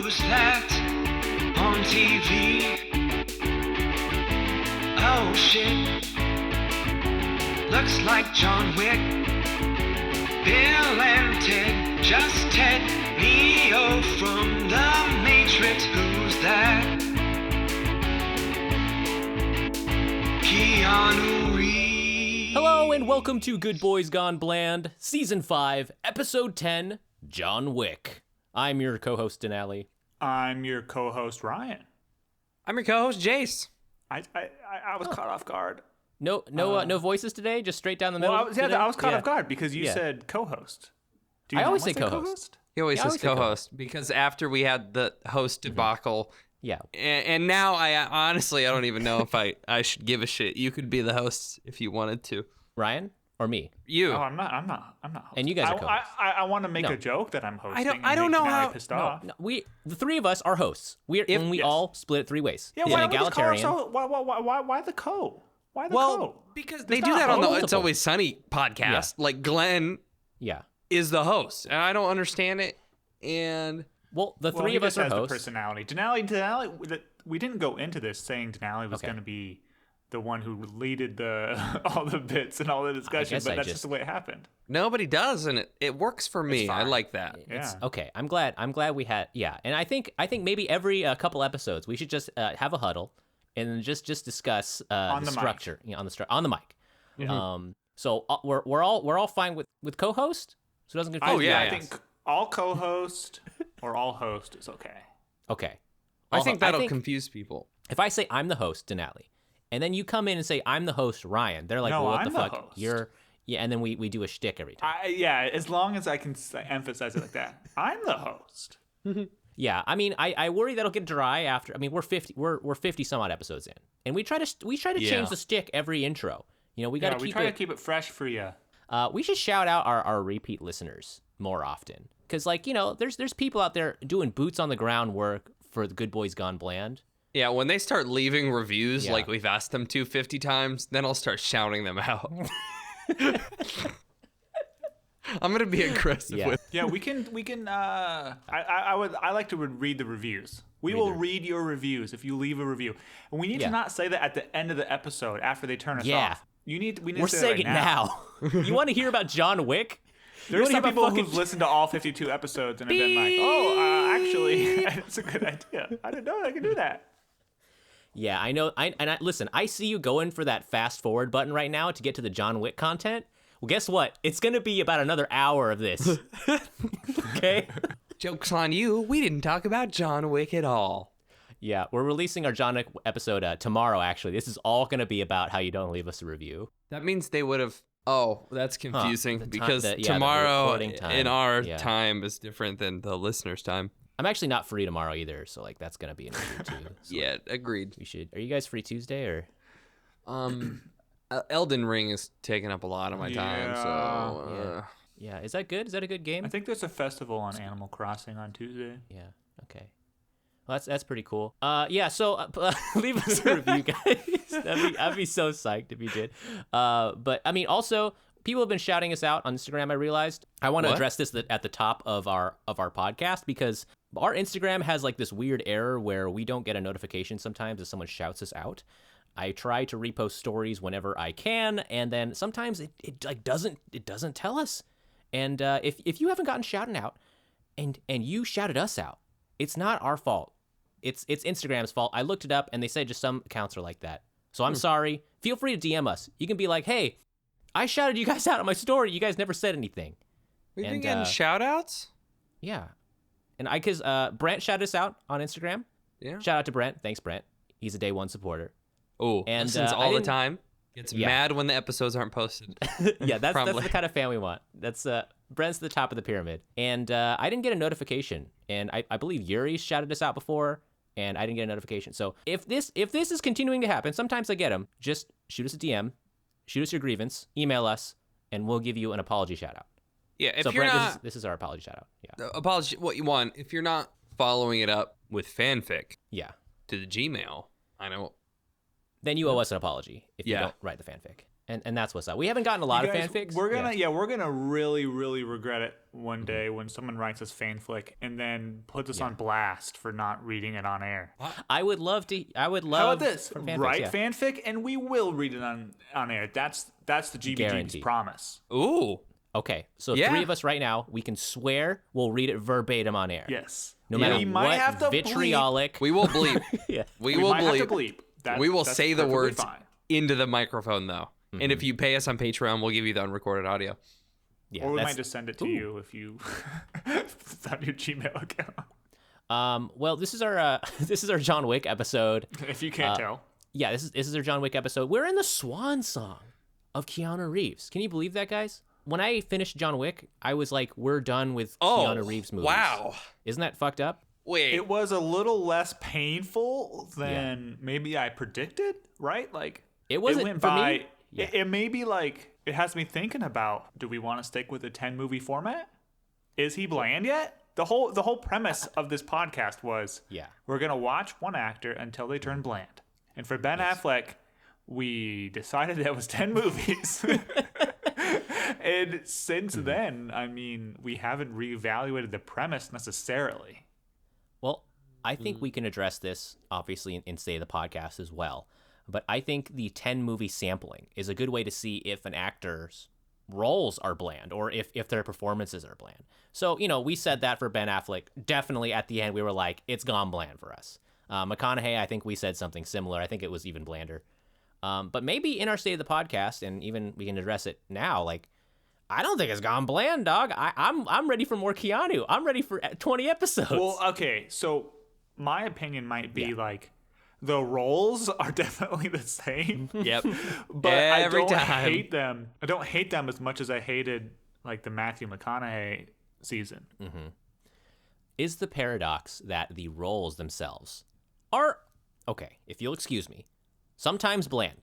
Who's that on TV? Oh shit, looks like John Wick. Bill and Ted, just Ted. Neo from the Matrix. Who's that? Keanu Reeves. Hello and welcome to Good Boys Gone Bland, Season 5, Episode 10, John Wick. I'm your co-host, Denali. I'm your co-host, Ryan. I'm your co-host, Jace. I was caught off guard. No voices today, just straight down the middle. Well, I was caught off guard because you said co-host. Do you I always normally say co-host. He always Yeah, I says always say co-host because after we had the host debacle, Yeah. and now I honestly don't even know if I should give a shit. You could be the host if you wanted to. Ryan or me? You. Oh, I'm not. Hosting. And you guys are co-hosts. I want to make a joke that I'm hosting. I don't know how. Pissed off. No, the three of us are hosts. We all split it three ways. Yeah, It's why an egalitarian. why the co? Why the Well, co? because There's they do not that on the multiple. It's Always Sunny podcast. Like Glenn Yeah. is the host, and I don't understand it. And Well, the Well, three he of us just are has the hosts. personality. Denali. We didn't go into this saying Denali was Okay. going to be the one who leaded all the bits and all the discussion, guess but I that's just- just the way it happened. nobody does, and it works for me. I fine. like that. It's, Yeah. okay, I'm glad we had and I think maybe every couple episodes we should just have a huddle and then just discuss On the the mic. structure on the mic. So we're all fine with co-host, so it doesn't confuse you yeah, I guys. think all co-host or all host is okay. Okay. I think that'll think confuse people. if I say I'm the host, Denali, and then you come in and say I'm the host, Ryan, they're like, No, well, what I'm the the fuck? host. And then we do a shtick every time. As long as I can emphasize it like that. I'm the host. Yeah, I mean, I worry that'll get dry after. I mean, we're 50 some odd episodes in, and we try to Yeah. change the stick every intro. You know, we got Yeah, to we keep try it. to keep it fresh for you. We should shout out our repeat listeners more often, because like there's people out there doing boots on the ground work for the Good Boys Gone Bland. Yeah, when they start leaving reviews Yeah. like we've asked them to 50 times, then I'll start shouting them out. I'm gonna be aggressive Yeah. with. Yeah, we can. I like to read the reviews. We will read your reviews if you leave a review, and we need Yeah. to not say that at the end of the episode after they turn us Yeah. off. We need We're to say saying that it now. You want to hear about John Wick? You There's wanna hear some people about who've listened to all 52 episodes and have been like, "Oh, actually, it's a good idea. I didn't know I could do that." Yeah, I know. Listen, I see you going for that fast forward button right now to get to the John Wick content. Well, guess what? It's going to be about another hour of this. Okay? Joke's on you. We didn't talk about John Wick at all. Yeah, we're releasing our John Wick episode tomorrow, actually. This is all going to be about how you don't leave us a review. That means they would have. Oh, that's confusing the because the tomorrow recording time. in our Yeah. time is different than the listener's time. I'm actually not free tomorrow either, so like that's going to be an issue too. So Yeah, agreed. we should. Are you guys free Tuesday or? Elden Ring is taking up a lot of my time, so Yeah, is that good? Is that a good game? I think there's a festival on Animal Crossing on Tuesday. Yeah. Okay. Well, that's pretty cool. Yeah. So leave us a review, guys. I'd be so psyched if you did. But I mean, also people have been shouting us out on Instagram. I realized I want to What? address this at the top of our podcast because our Instagram has like this weird error where we don't get a notification sometimes if someone shouts us out. I try to repost stories whenever I can, and then sometimes it like doesn't tell us. And if you haven't gotten shouted out, and you shouted us out, it's not our fault. It's Instagram's fault. I looked it up, and they said just some accounts are like that. So I'm sorry. Feel free to DM us. You can be like, hey, I shouted you guys out on my story. You guys never said anything. We've been And, getting shout outs? Yeah. And because Brent shouted us out on Instagram. Yeah. Shout out to Brent. Thanks, Brent. He's a day one supporter. Oh, And, listens I all the didn't- time. Gets Yeah. mad when the episodes aren't posted. Yeah, that's Probably. the kind of fan we want. That's Brent's the top of the pyramid. And I didn't get a notification. And I believe Yuri shouted us out before, and I didn't get a notification. So if this is continuing to happen, sometimes I get them. Just shoot us a DM, shoot us your grievance, email us, and we'll give you an apology shout out. Yeah, if So you're Brent, not this is our apology shout out. Yeah. apology, what you want. If you're not following it up with fanfic Yeah. to the Gmail, I know. Then you owe us an apology if you Yeah. don't write the fanfic. And that's what's up. We haven't gotten a lot of Guys, fanfics. We're gonna really, really regret it one day when someone writes us fanfic and then puts us on blast for not reading it on air. I would love to. How about this? Write fanfic and we will read it on air. That's the GBGB's Guaranteed. promise. Ooh. Okay, so 3 of us right now, we can swear we'll read it verbatim on air. Yes. No matter we might have to vitriolic. We will bleep. We will might bleep. have to bleep. We will That's say the perfectly words fine. into the microphone, though. And if you pay us on Patreon, we'll give you the unrecorded audio. Yeah, or we might just send it to you if you it's on your Gmail account. Well, this is our John Wick episode. If you can't tell. Yeah, this is our John Wick episode. We're in the swan song of Keanu Reeves. Can you believe that, guys? When I finished John Wick, I was like, we're done with Keanu Reeves movies. Wow. Isn't that fucked up? Wait. It was a little less painful than maybe I predicted, right? Like it wasn't went for by. me. Yeah. It may be like it has me thinking about: do we want to stick with a 10-movie format? Is he bland yet? The whole premise of this podcast was we're gonna watch one actor until they turn bland, and for Ben Affleck, we decided that was 10 movies. And since then, I mean, we haven't reevaluated the premise necessarily. Well, I think we can address this, obviously, in Say the Podcast as well. But I think the 10-movie sampling is a good way to see if an actor's roles are bland or if their performances are bland. So, we said that for Ben Affleck. Definitely at the end, we were like, it's gone bland for us. McConaughey, I think we said something similar. I think it was even blander. But maybe in our State of the Podcast, and even we can address it now, like, I don't think it's gone bland, dog. I'm ready for more Keanu. I'm ready for 20 episodes. Well, okay, so my opinion might be like the roles are definitely the same. Yep. But Every I don't time. hate them. I don't hate them as much as I hated like the Matthew McConaughey season. Is the paradox that the roles themselves are, okay, if you'll excuse me, sometimes bland.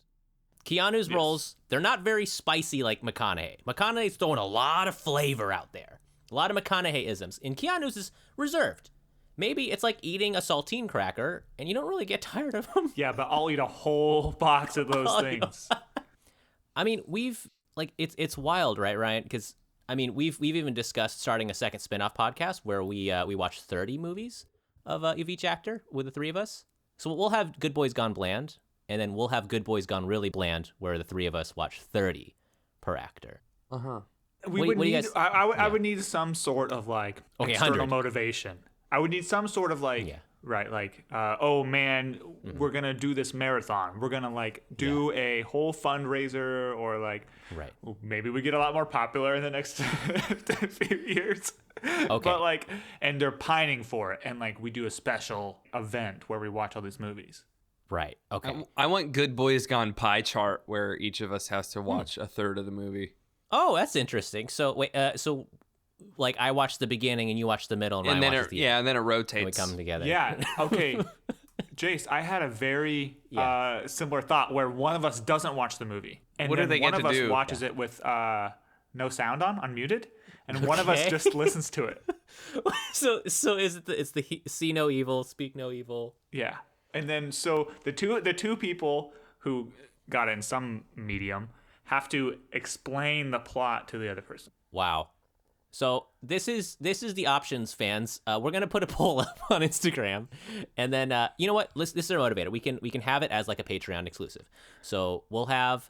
Keanu's roles, they're not very spicy like McConaughey. McConaughey's throwing a lot of flavor out there. A lot of McConaughey-isms. And Keanu's is reserved. Maybe it's like eating a saltine cracker, and you don't really get tired of them. Yeah, but I'll eat a whole box of those things. I mean, it's wild, right, Ryan? Because, I mean, we've even discussed starting a second spin-off podcast where we watch 30 movies of each actor with the 3 of us. So we'll have Good Boys Gone Bland, and then we'll have Good Boys Gone Really Bland, where the 3 of us watch 30 per actor. I would need some sort of like external 100. motivation. I would need some sort of like oh man, we're gonna do this marathon. We're gonna like do a whole fundraiser, or like maybe we get a lot more popular in the next few years. Okay. But like, and they're pining for it, and like we do a special event where we watch all these movies. Right. Okay. I want Good Boys Gone pie chart where each of us has to watch a third of the movie. Oh, that's interesting. So wait, like I watch the beginning and you watch the middle, and then the end. And then it rotates. And we come together. Yeah. Okay. Jace, I had a very similar thought where one of us doesn't watch the movie, and what then do they one get of to us do? watches it with no sound on, unmuted, and one of us just listens to it. So is it it's the see no evil, speak no evil? Yeah. And then so the two people who got it in some medium have to explain the plot to the other person. Wow. So this is the options, fans. We're gonna put a poll up on Instagram, and then you know what? This is our motivator. We can have it as like a Patreon exclusive. So we'll have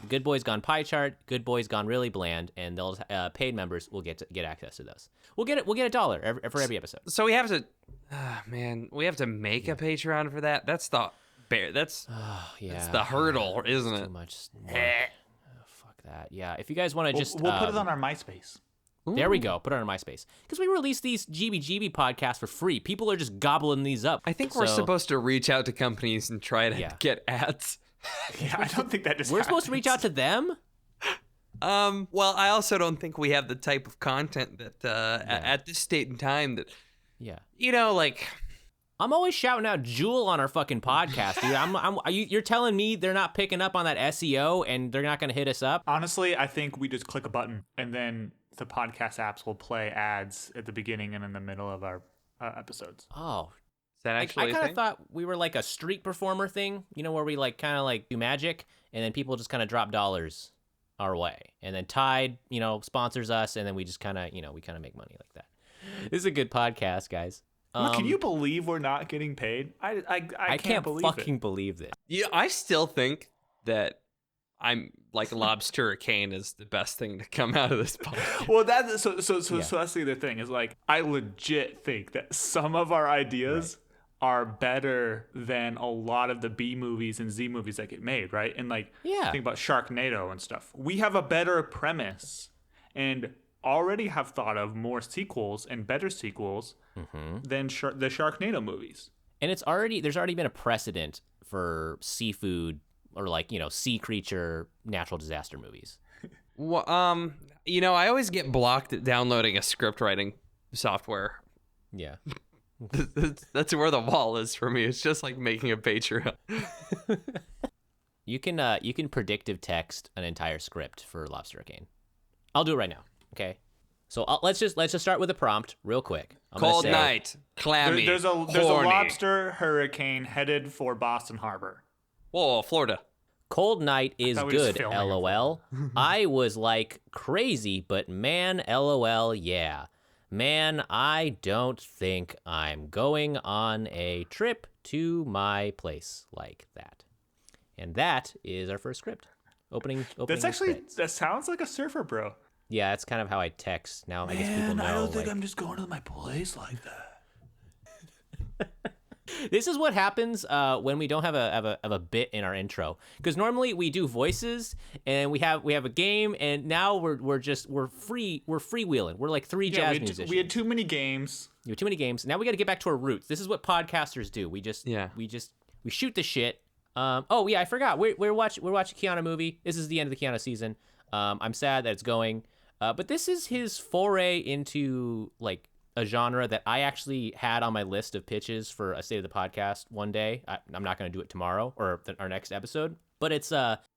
Good Boys Gone pie chart, Good Boys Gone Really Bland, and those paid members will get access to those. We'll get $1 for every episode. So we have to, we have to make a Patreon for that. That's the that's the hurdle, isn't it? Too much. Fuck that. Yeah. If you guys want to just we'll put it on our MySpace. There we go. Put it on MySpace. Because we release these GBGB podcasts for free. People are just gobbling these up. I think we're supposed to reach out to companies and try to get ads. Yeah, I don't think that just We're supposed to reach out to them? Well, I also don't think we have the type of content that at this state and time that, like... I'm always shouting out Jewel on our fucking podcast, dude. You're telling me they're not picking up on that SEO and they're not going to hit us up? Honestly, I think we just click a button and then the podcast apps will play ads at the beginning and in the middle of our episodes. Oh, Is that actually I kind of thought we were like a street performer thing, where we like kind of like do magic and then people just kind of drop dollars our way. And then Tide, sponsors us, and then we just kind of, we kind of make money like that. This is a good podcast, guys. Can you believe we're not getting paid? I can't believe fucking believe this. Yeah, I still think that I'm like lobster cane is the best thing to come out of this podcast. Well, that's so that's the other thing is like I legit think that some of our ideas are better than a lot of the B movies and Z movies that get made, right? And like think about Sharknado and stuff. We have a better premise and already have thought of more sequels and better sequels than the Sharknado movies. And there's already been a precedent for seafood or like, sea creature natural disaster movies. Well, I always get blocked at downloading a script writing software. Yeah. That's where the wall is for me. It's just like making a Patreon. You can predictive text an entire script for Lobster Arcane. I'll do it right now. Okay. So let's just start with a prompt real quick. Cold night, clammy. There's a lobster hurricane headed for Boston Harbor. Whoa, Florida. Cold night is good, LOL. I was like crazy, but man, LOL, yeah. Man, I don't think I'm going on a trip to my place like that. And that is our first script. Opening. That's actually, that sounds like a surfer bro. Yeah, that's kind of how I text now. I guess people know. I don't think I'm just going to my place like that. This is what happens when we don't have a bit in our intro, because normally we do voices and we have a game, and now we're freewheeling. We're like three jazz musicians. We had too many games. You have too many games. Now we got to get back to our roots. This is what podcasters do. We shoot the shit. I forgot. We're watching Keanu movie. This is the end of the Keanu season. I'm sad that it's going. But this is his foray into like a genre that I actually had on my list of pitches for a State of the Podcast one day. I'm not going to do it tomorrow or our next episode. But it's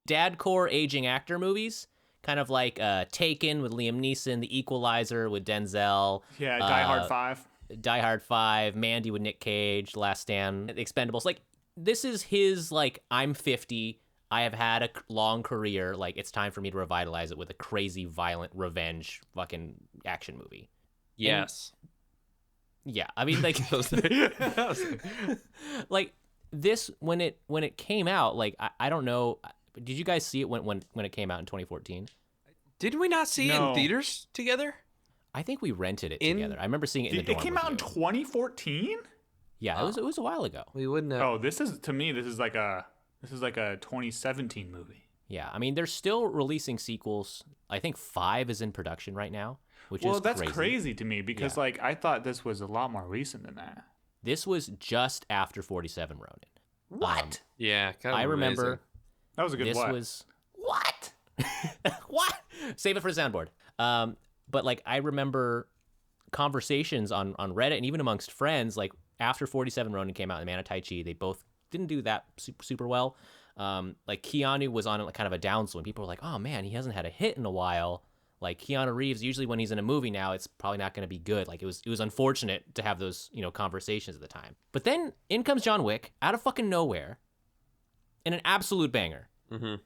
dadcore aging actor movies, kind of like Taken with Liam Neeson, The Equalizer with Denzel. Yeah, Die Hard 5. Die Hard 5, Mandy with Nick Cage, Last Stand, Expendables. Like, this is his, like, I'm 50, I have had a long career, like, it's time for me to revitalize it with a crazy, violent, revenge fucking action movie. Yes. And, yeah, I mean, like, like, this, when it came out, like, I don't know, did you guys see it when it came out in 2014? Did we not see it in theaters together? I think we rented it together. I rember seeing it in the dorm. It came out in 2014? Yeah, it was a while ago. We wouldn't have. Oh, this is like a 2017 movie. Yeah, I mean, they're still releasing sequels. I think 5 is in production right now, which is crazy. Well, that's crazy to me because like I thought this was a lot more recent than that. This was just after 47 Ronin. What? Yeah, kind of I remember. amazing. That was a good this what? Was what? What? Save it for the soundboard. But like I remember conversations on Reddit and even amongst friends, like after 47 Ronin came out and Man of Tai Chi, they both didn't do that super well. Like Keanu was on like kind of a downswing. People were like, oh man, he hasn't had a hit in a while. Like Keanu Reeves, usually when he's in a movie now, it's probably not going to be good. Like it was unfortunate to have those, conversations at the time. But then in comes John Wick out of fucking nowhere in an absolute banger. Mm-hmm.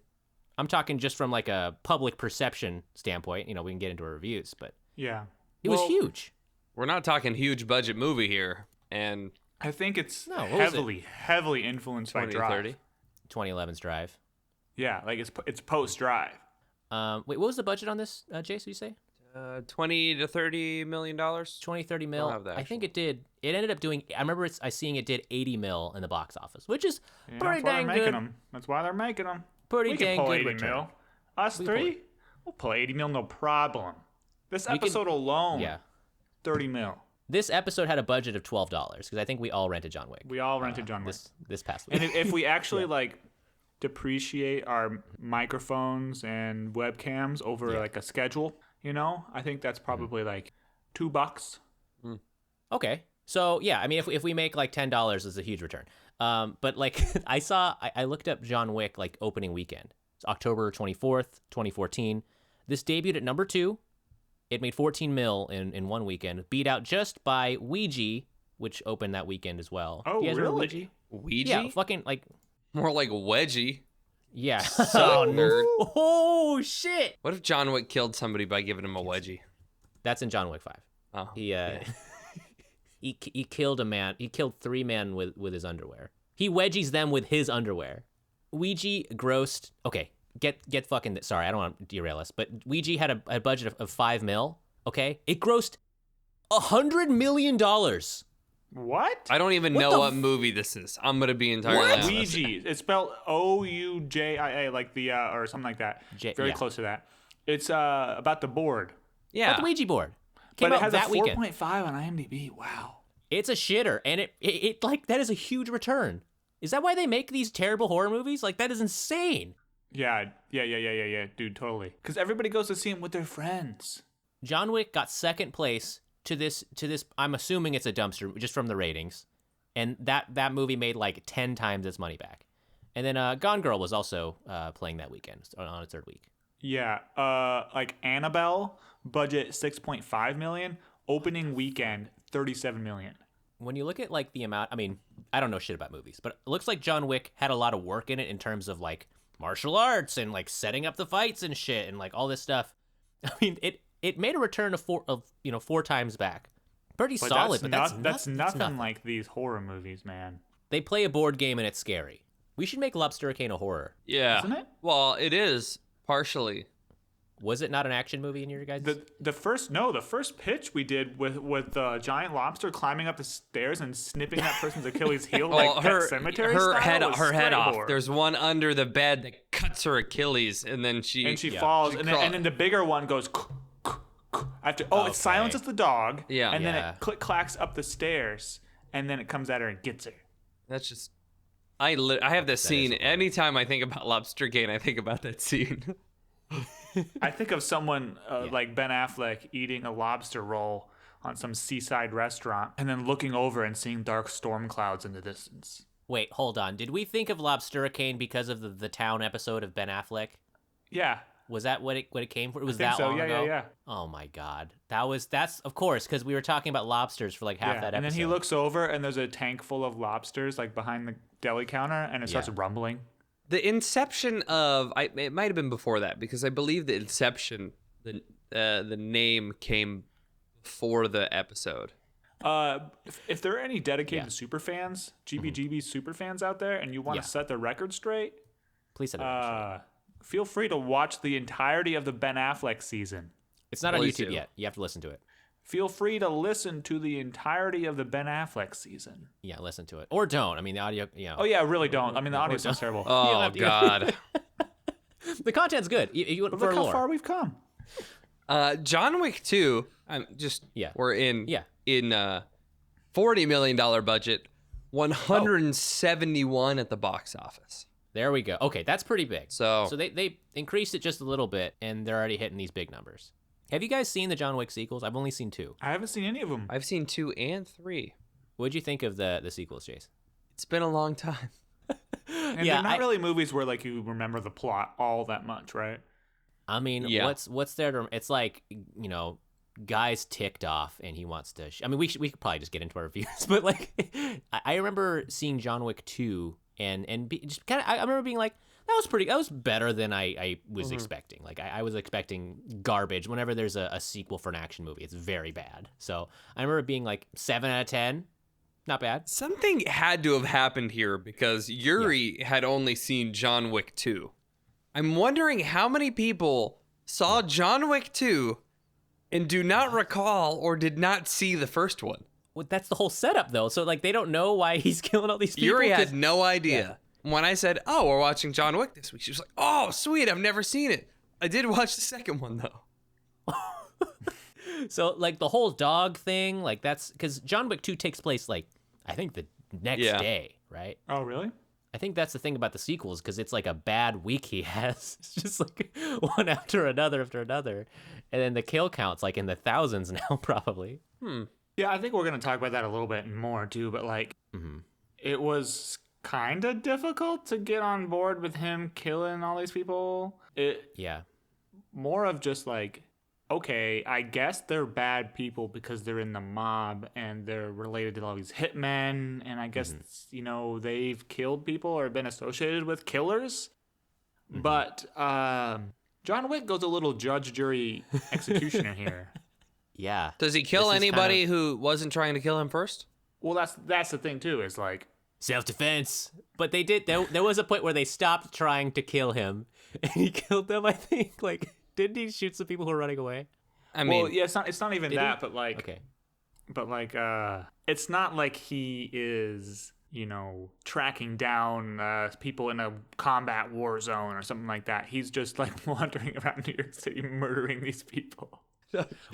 I'm talking just from like a public perception standpoint. We can get into our reviews, but yeah, it was huge. We're not talking huge budget movie here, and I think it's heavily influenced by Drive. 2011's Drive. Yeah, like it's post Drive. Wait, what was the budget on this, Jace? You say? $20 to $30 million. 20-30 mil. I think it did. It ended up doing. I remember seeing it did 80 mil in the box office, which is pretty dang good. That's why they're making them. Pretty dang good. 80 mil. Us three, we'll pull 80 mil, no problem. This episode alone, 30 mil. This episode had a budget of $12 because I think we all rented John Wick. We all rented John Wick this past week. And if we actually like depreciate our microphones and webcams over like a schedule, I think that's probably like $2. Okay. So yeah, I mean, if we make like $10, it's a huge return. But like I looked up John Wick like opening weekend. It's October 24th, 2014. This debuted at number 2. It made 14 mil in one weekend, beat out just by Ouija which opened that weekend as well. Oh, you guys remember really? Ouija? Yeah, fucking like. More like wedgie. Yeah. So nerd. Oh shit! What if John Wick killed somebody by giving him a wedgie? That's in John Wick 5. Oh, He killed a man. He killed 3 men with his underwear. He wedgies them with his underwear. Ouija grossed. Okay, get fucking. Sorry, I don't want to derail us, but Ouija had a budget of $5 million. Okay, it grossed $100 million. What? I don't even know what movie this is. I'm gonna be entirely honest. Ouija. It's spelled Oujia, like the or something like that. Very close to that. It's about the board. Yeah, about the Ouija board. Came but out it has that a 4.5 on IMDb. Wow. It's a shitter, and it like that is a huge return. Is that why they make these terrible horror movies? Like that is insane. Yeah, dude, totally. Because everybody goes to see him with their friends. John Wick got second place to this. I'm assuming it's a dumpster just from the ratings, and that movie made like 10 times its money back. And then Gone Girl was also playing that weekend on its third week. Yeah, like Annabelle, budget $6.5 million, opening weekend $37 million. When you look at like the amount, I mean, I don't know shit about movies, but it looks like John Wick had a lot of work in it in terms of like martial arts and like setting up the fights and shit and like all this stuff. I mean, it made a return of 4 times back. Pretty solid, but that's nothing like these horror movies, man. They play a board game and it's scary. We should make Lobstericane a horror. Yeah. Isn't it? Well, it is partially. Was it not an action movie in your guys'? The first pitch we did with the giant lobster climbing up the stairs and snipping that person's Achilles heel like Pet Cemetery her style head head off. Horror. There's one under the bed that cuts her Achilles, and then she falls, and then the bigger one goes after. It silences the dog, and then it click clacks up the stairs, and then it comes at her and gets her. That's just. I have this scene. Anytime I think about Lobstericane, I think about that scene. I think of someone like Ben Affleck eating a lobster roll on some seaside restaurant and then looking over and seeing dark storm clouds in the distance. Wait, hold on. Did we think of Lobstericane because of the Town episode of Ben Affleck? Yeah. Was that what it came for? It was that long ago? Yeah. Oh my God. That's of course, because we were talking about lobsters for like half that episode. And then he looks over and there's a tank full of lobsters like behind the deli counter and it starts rumbling. The inception of it might have been before that because I believe the inception, the name came before the episode. If there are any dedicated super fans, GBGB super fans out there, and you want to set the record straight, please set the record straight. Feel free to watch the entirety of the Ben Affleck season. It's not on YouTube yet. You have to listen to it. Feel free to listen to the entirety of the Ben Affleck season. Yeah, listen to it. Or don't. I mean, the audio, Oh, yeah, really don't. I mean, the audio sounds terrible. Oh, God. The content's good. Look how far we've come. John Wick 2, we're in $40 million budget, 171 at the box office. There we go. Okay, that's pretty big. So they increased it just a little bit, and they're already hitting these big numbers. Have you guys seen the John Wick sequels? I've only seen 2. I haven't seen any of them. I've seen 2 and 3. What'd you think of the sequels, Jace? It's been a long time. And they're not really movies where like you remember the plot all that much, right? I mean, what's there to? It's like, guy's ticked off and he wants to. I mean, we could probably just get into our reviews, but like, I remember seeing John Wick 2 and just kind of. I remember being like, that was better than I was expecting. Like I was expecting garbage. Whenever there's a sequel for an action movie, it's very bad. So I remember being like 7 out of 10. Not bad. Something had to have happened here because Yuri had only seen John Wick 2. I'm wondering how many people saw John Wick 2 and do not recall or did not see the first one. Well, that's the whole setup, though. So, like, they don't know why he's killing all these people. Yuri had no idea. Yeah. When I said, we're watching John Wick this week, she was like, oh, sweet, I've never seen it. I did watch the second one, though. So, like, the whole dog thing, like, that's... Because John Wick 2 takes place, like, I think the next day, right? Oh, really? I think that's the thing about the sequels, because it's like a bad week he has. It's just like one after another. And then the kill count's like in the thousands now, probably. Yeah, I think we're going to talk about that a little bit more, too. But, like, it was kind of difficult to get on board with him killing all these people. More of just, like, okay, I guess they're bad people because they're in the mob and they're related to all these hitmen, and I guess they've killed people or been associated with killers. But John Wick goes a little judge, jury, executioner here. Yeah. Does he kill anybody who wasn't trying to kill him first? Well, that's the thing too. Is like self-defense. But they did. There was a point where they stopped trying to kill him, and he killed them. I think. Like, didn't he shoot some people who were running away? I mean, well, yeah, it's not even that, but like, okay, but like, it's not like he is, tracking down people in a combat war zone or something like that. He's just like wandering around New York City murdering these people.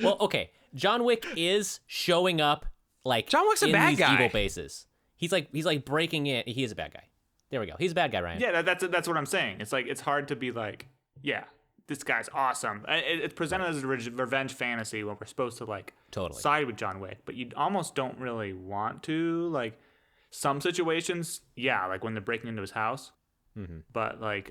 Well, okay, John Wick is showing up like John Wick's a in bad these guy. evil bases. He's like breaking in. He is a bad guy. There we go. He's a bad guy, Ryan. Yeah, that's what I'm saying. It's like it's hard to be like, yeah, this guy's awesome. It's presented as a revenge fantasy when we're supposed to like Totally side with John Wick, but you almost don't really want to. Like some situations, yeah, like when they're breaking into his house. But like,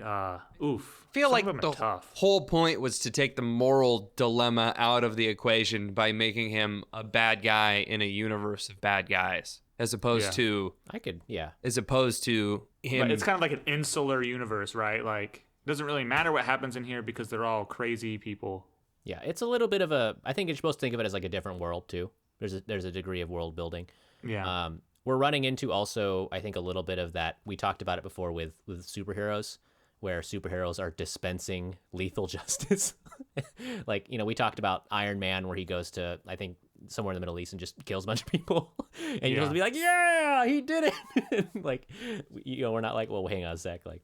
oof. I feel like the whole point was to take the moral dilemma out of the equation by making him a bad guy in a universe of bad guys, as opposed to as opposed to him. But it's kind of like an insular universe, right? Like, it doesn't really matter what happens in here because they're all crazy people. Yeah, it's a little bit of a. I think you're supposed to think of it as like a different world too. There's a degree of world building. Yeah. We're running into also, I think, a little bit of that. We talked about it before with superheroes, where superheroes are dispensing lethal justice. Like, we talked about Iron Man, where he goes to, I think, somewhere in the Middle East and just kills a bunch of people. And you're supposed to be like, yeah, he did it. Like, we're not like, well, hang on a sec. Like,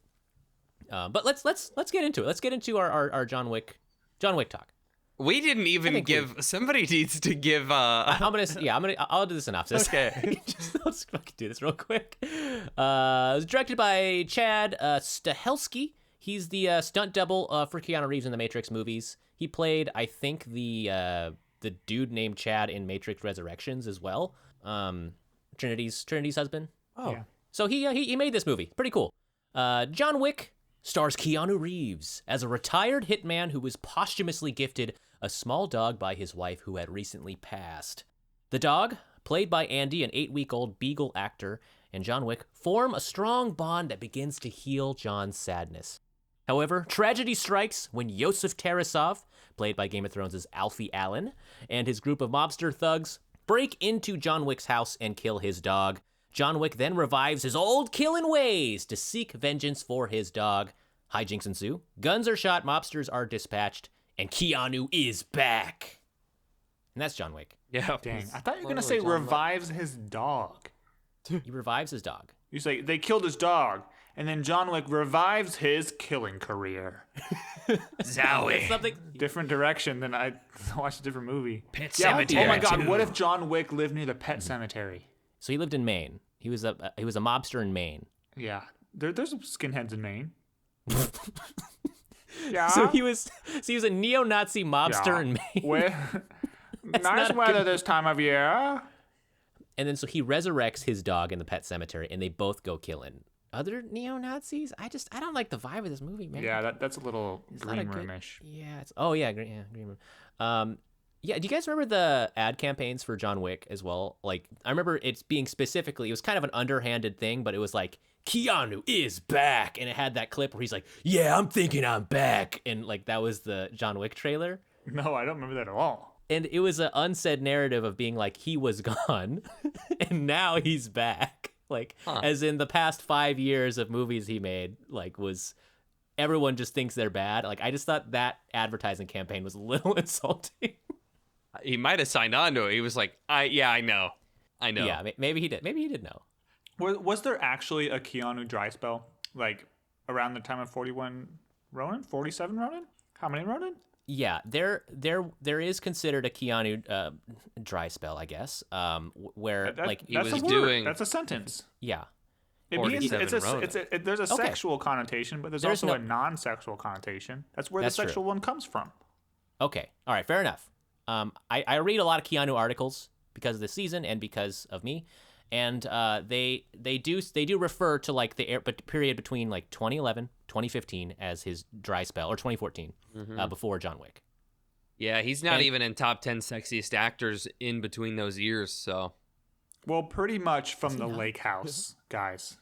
but let's get into it. Let's get into our John Wick talk. We didn't even give. Somebody needs to give. I'll do the synopsis. Okay. Let's fucking do this real quick. It was directed by Chad Stahelski. He's the stunt double for Keanu Reeves in the Matrix movies. He played, I think, the dude named Chad in Matrix Resurrections as well. Trinity's husband. Oh. Yeah. So he made this movie. Pretty cool. John Wick stars Keanu Reeves as a retired hitman who was posthumously gifted a small dog by his wife who had recently passed. The dog, played by Andy, an 8-week-old beagle actor, and John Wick form a strong bond that begins to heal John's sadness. However, tragedy strikes when Yosef Tarasov, played by Game of Thrones' Alfie Allen, and his group of mobster thugs break into John Wick's house and kill his dog. John Wick then revives his old killing ways to seek vengeance for his dog. Hijinks ensue, guns are shot, mobsters are dispatched, and Keanu is back. And that's John Wick. Yeah. Dang. I thought you were going to say revives his dog. He revives his dog. You say they killed his dog, and then John Wick revives his killing career. Zowie. Something Different direction than I watched a different movie. Pet Cemetery. Oh my God, what if John Wick lived near the Pet Cemetery? So he lived in Maine. He was a mobster in Maine. Yeah. There's some skinheads in Maine. Yeah. So he was a neo-Nazi mobster in Maine. Nice weather this time of year. And then so he resurrects his dog in the Pet Cemetery, and they both go killing other neo-Nazis. I don't like the vibe of this movie, man. Yeah, that's a little green room-ish. Yeah, green room. Yeah, do you guys remember the ad campaigns for John Wick as well? Like, I remember it's being specifically, it was kind of an underhanded thing, but it was like, Keanu is back. And it had that clip where he's like, yeah, I'm thinking I'm back. And like, that was the John Wick trailer. No, I don't remember that at all. And it was an unsaid narrative of being like, he was gone and now he's back. Like, as in the past 5 years of movies he made, like, was everyone just thinks they're bad. Like, I just thought that advertising campaign was a little insulting. He might have signed on to it. He was like, I know. Yeah, maybe he did. Maybe he did know. Was there actually a Keanu dry spell, like, around the time of 41 Ronin? 47 Ronin? How many Ronin? Yeah, there is considered a Keanu dry spell, I guess, where he was doing. That's a sentence. Yeah. There's a sexual connotation, but there's also a non-sexual connotation. That's where the sexual one comes from. Okay. All right. Fair enough. I read a lot of Keanu articles because of this season and because of me, and they do refer to like the period between like 2011, 2015 as his dry spell, or 2014 before John Wick. Yeah, he's not even in top 10 sexiest actors in between those years, so. Well, pretty much from the Lake House, guys.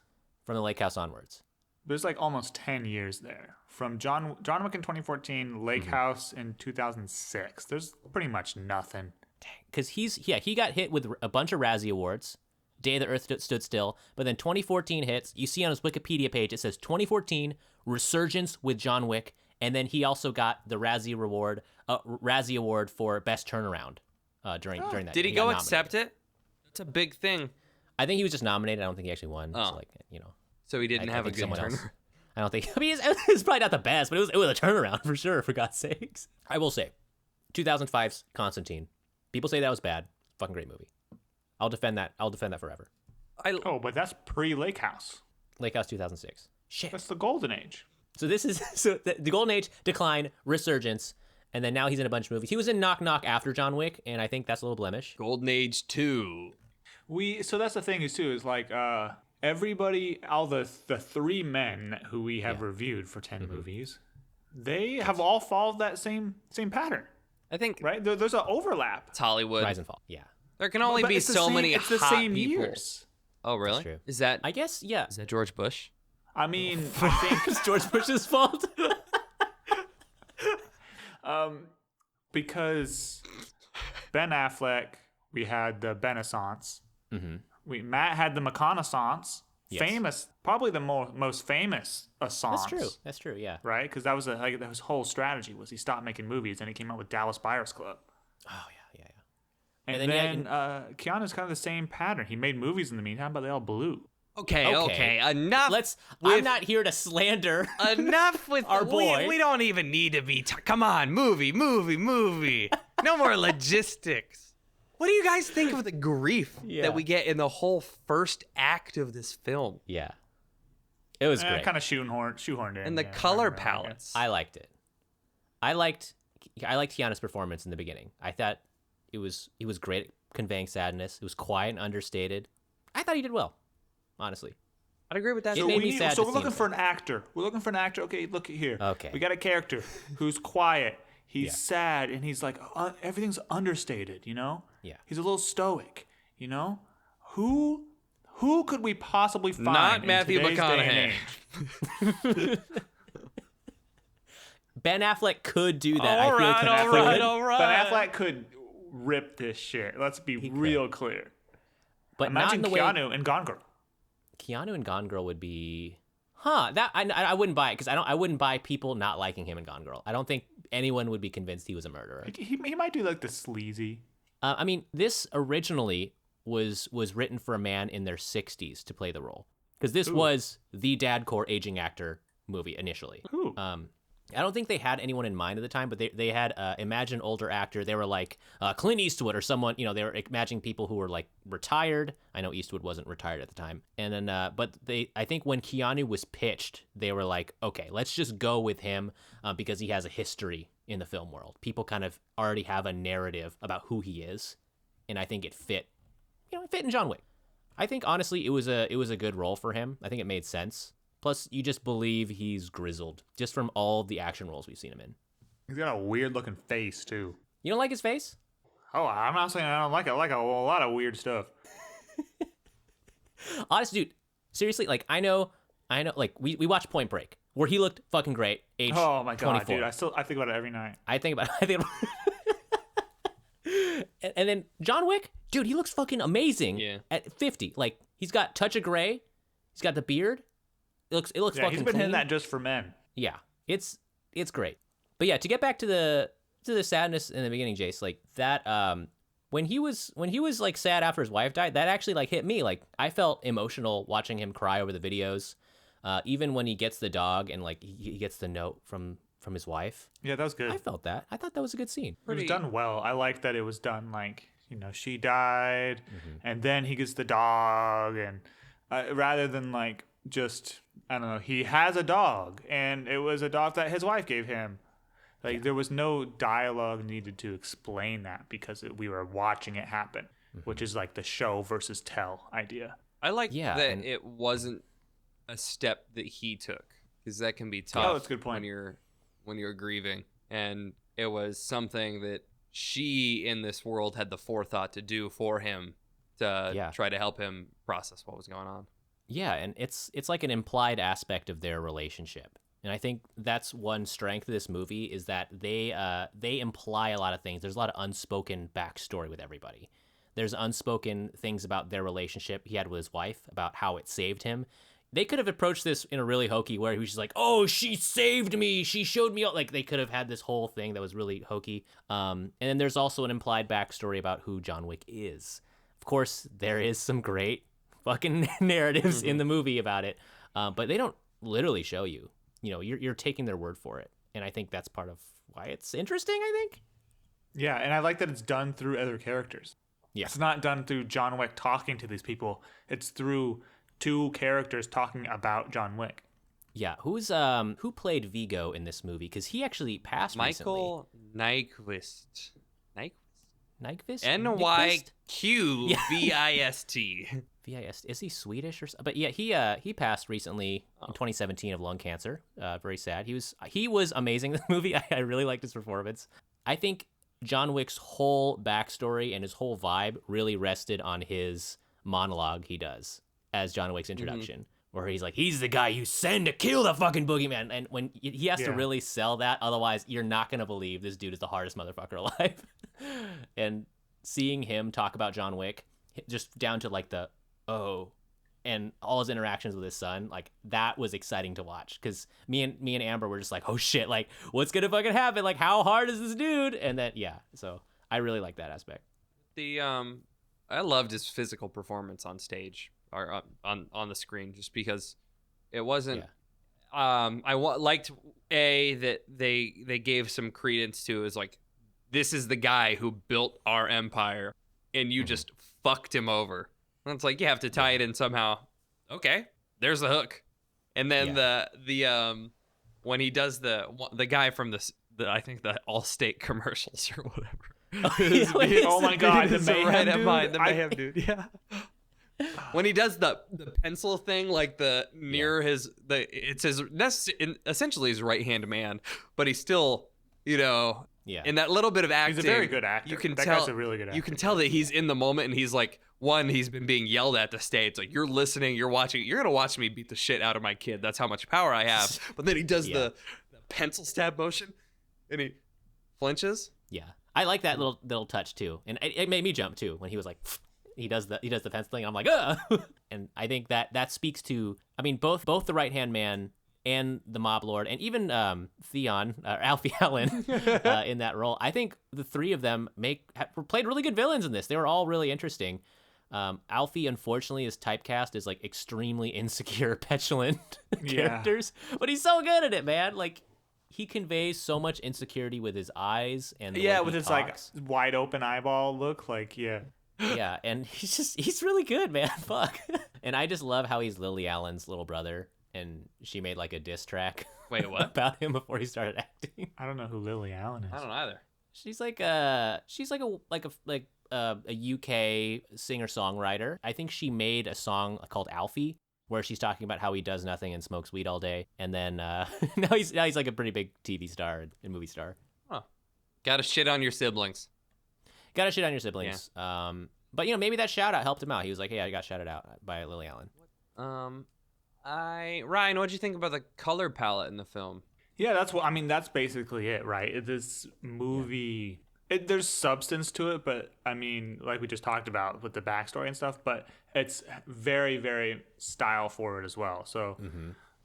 From the Lake House onwards. There's like almost 10 years there. From John Wick in 2014, Lake House in 2006. There's pretty much nothing. Because he got hit with a bunch of Razzie Awards. Day the Earth Stood Still. But then 2014 hits. You see on his Wikipedia page, it says 2014 Resurgence with John Wick. And then he also got the Razzie Award for Best Turnaround during that. Did he go accept it? That's a big thing. I think he was just nominated. I don't think he actually won. Oh. So he didn't have a good turnaround. I don't think. I mean, it's probably not the best, but it was a turnaround for sure. For God's sakes, I will say, 2005's Constantine. People say that was bad. Fucking great movie. I'll defend that. I'll defend that forever. But that's pre-Lake House. Lake House 2006. Shit. That's the golden age. So this is the golden age, decline, resurgence, and then now he's in a bunch of movies. He was in Knock Knock after John Wick, and I think that's a little blemish. Golden Age 2. So that's the thing is like everybody, all the three men who we have reviewed for 10 movies, they have all followed that same pattern. I think right. There's an overlap. It's Hollywood. Rise and fall. Yeah. There can only be so many It's the hot same people. years. Oh, really? That's true. Is that? I guess, yeah. Is that George Bush? I mean, I think It's George Bush's fault. because Ben Affleck, we had the Benaissance. Matt had the McConaissance. Yes. Famous, probably the most famous assance. That's true. Yeah. Right, because that was that his whole strategy was he stopped making movies and he came out with Dallas Buyers Club. Oh yeah. And then Keanu's kind of the same pattern. He made movies in the meantime, but they all blew. Okay. Enough. I'm not here to slander. Enough with our boy. We don't even need to be. Come on, movie. No more logistics. What do you guys think of the grief that we get in the whole first act of this film? Yeah. It was great. Kind of shoehorned in. And the color palettes. I liked it. I liked Keanu's performance in the beginning. I thought he was great at conveying sadness. It was quiet and understated. I thought he did well, honestly. I'd agree with that. It made me sad. So we're looking for an actor. Okay, look at here. Okay. We got a character who's quiet. He's sad, and he's like everything's understated. Yeah. He's a little stoic. Who could we possibly find? Not Matthew in today's day and McConaughey. age? Ben Affleck could do that. All right. Ben Affleck could rip this shit. Let's be real clear. But imagine not in the Keanu way and Gone Girl. Keanu and Gone Girl would be, that I wouldn't buy it because I wouldn't buy people not liking him in Gone Girl. I don't think anyone would be convinced he was a murderer. He might do like the sleazy. I mean, this originally was written for a man in their 60s to play the role because this was the dadcore aging actor movie initially. Ooh. I don't think they had anyone in mind at the time, but they had imagine older actor. They were like Clint Eastwood or someone, they were imagining people who were like retired. I know Eastwood wasn't retired at the time. And then, but I think when Keanu was pitched, they were like, okay, let's just go with him because he has a history in the film world. People kind of already have a narrative about who he is. And I think it fit, it fit in John Wick. I think honestly, it was a good role for him. I think it made sense. Plus, you just believe he's grizzled, just from all the action roles we've seen him in. He's got a weird-looking face, too. You don't like his face? Oh, I'm not saying I don't like it. I like a lot of weird stuff. Honestly, dude, seriously, like, I know, like, we watched Point Break, where he looked fucking great, age 24. Oh, my God, dude. I think about it every night. I think about it. And then John Wick, dude, he looks fucking amazing at 50. Like, he's got touch of gray. He's got the beard. It looks fucking he's been clean. hitting that just for men. Yeah, it's great. But yeah, to get back to the sadness in the beginning, Jace, like that when he was like sad after his wife died, that actually like hit me. Like I felt emotional watching him cry over the videos. Even when he gets the dog and like he gets the note from his wife. Yeah, that was good. I felt that. I thought that was a good scene. It was done well. I like that it was done like, she died and then he gets the dog and rather than like just, I don't know, he has a dog and it was a dog that his wife gave him. Like there was no dialogue needed to explain that because we were watching it happen, which is like the show versus tell idea. I like that it wasn't a step that he took because that can be tough. Oh, that's a good point. When you're grieving. And it was something that she in this world had the forethought to do for him to try to help him process what was going on. Yeah, and it's like an implied aspect of their relationship. And I think that's one strength of this movie is that they imply a lot of things. There's a lot of unspoken backstory with everybody. There's unspoken things about their relationship he had with his wife, about how it saved him. They could have approached this in a really hokey way. He was just like, "Oh, she saved me. She showed me." Like they could have had this whole thing that was really hokey. And then there's also an implied backstory about who John Wick is. Of course, there is some great fucking narratives in the movie about it, but they don't literally show you. You know, you're taking their word for it, and I think that's part of why it's interesting. I think. Yeah, and I like that it's done through other characters. Yeah, it's not done through John Wick talking to these people. It's through two characters talking about John Wick. Yeah, who played Vigo in this movie? Because he actually passed Michael Nyqvist. Nyqvist? Nyqvist? Nyqvist. VIS. Is he Swedish or something? But yeah, he passed recently in 2017 of lung cancer. Very sad. He was amazing in the movie. I really liked his performance. I think John Wick's whole backstory and his whole vibe really rested on his monologue he does as John Wick's introduction, where he's like, he's the guy you send to kill the fucking boogeyman. And when he has to really sell that, otherwise you're not going to believe this dude is the hardest motherfucker alive. And seeing him talk about John Wick, just down to like and all his interactions with his son, like that was exciting to watch, because me and Amber were just like, oh shit, like what's gonna fucking happen, like how hard is this dude? And then so I really like that aspect. I loved his physical performance on stage or on the screen, just because it wasn't liked that they gave some credence to, is like, this is the guy who built our empire and you just fucked him over. And it's like, you have to tie it in somehow. Okay, there's the hook. And then the when he does the guy from the I think the Allstate commercials or whatever. Oh my god, the mayhem dude. Yeah. When he does the pencil thing, like it's essentially his right hand man, but he's still, in that little bit of acting, he's a very good actor. Guy's a really good actor. You can tell that he's in the moment, and he's like, he's been being yelled at to stay. It's like, you're listening, you're watching, you're gonna watch me beat the shit out of my kid. That's how much power I have. But then he does the pencil stab motion, and he flinches. Yeah, I like that little touch too, and it made me jump too when he was like, he does the pencil thing. I'm like, and I think that speaks to, I mean, both the right hand man and the mob lord, and even Alfie Allen in that role. I think the three of them played really good villains in this. They were all really interesting. Alfie, unfortunately, is typecast as like extremely insecure, petulant characters, but he's so good at it, man. Like, he conveys so much insecurity with his eyes and with his talks. Like wide open eyeball look, like yeah, and he's really good, man. Fuck. And I just love how he's Lily Allen's little brother, and she made like a diss track. Wait, what? About him before he started acting. I don't know who Lily Allen is. I don't either. She's like a UK singer-songwriter. I think she made a song called Alfie, where she's talking about how he does nothing and smokes weed all day, and then now he's like a pretty big TV star and movie star. Huh. Gotta shit on your siblings. Yeah. But maybe that shout out helped him out. He was like, hey, I got shouted out by Lily Allen. Ryan, what'd you think about the color palette in the film? Yeah, that's basically it, right? This movie, there's substance to it, but I mean, like we just talked about with the backstory and stuff, but it's very, very style forward as well. So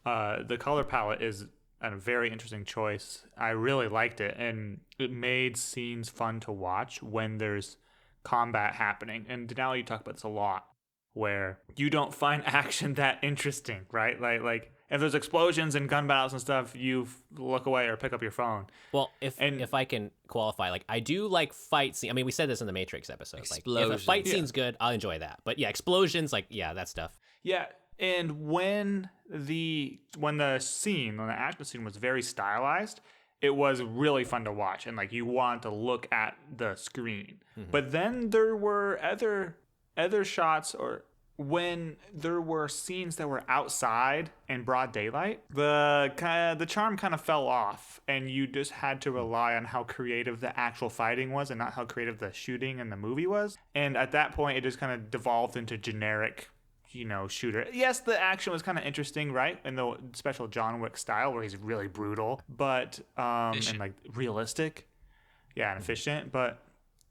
the color palette is a very interesting choice. I really liked it, and it made scenes fun to watch when there's combat happening. And Denali, you talk about this a lot, where you don't find action that interesting, right? Like if there's explosions and gun battles and stuff, you look away or pick up your phone. Well, if I can qualify, like, I do like fight scenes. I mean, we said this in the Matrix episode. Like, if a fight scene's good, I'll enjoy that. But yeah, explosions, like, that stuff. Yeah, and when the action scene was very stylized, it was really fun to watch, and like you want to look at the screen. But then there were other shots or when there were scenes that were outside in broad daylight, the charm kind of fell off, and you just had to rely on how creative the actual fighting was and not how creative the shooting in the movie was. And at that point, it just kind of devolved into generic, shooter. Yes, the action was kind of interesting, right? In the special John Wick style, where he's really brutal, but and like realistic, yeah, and efficient. But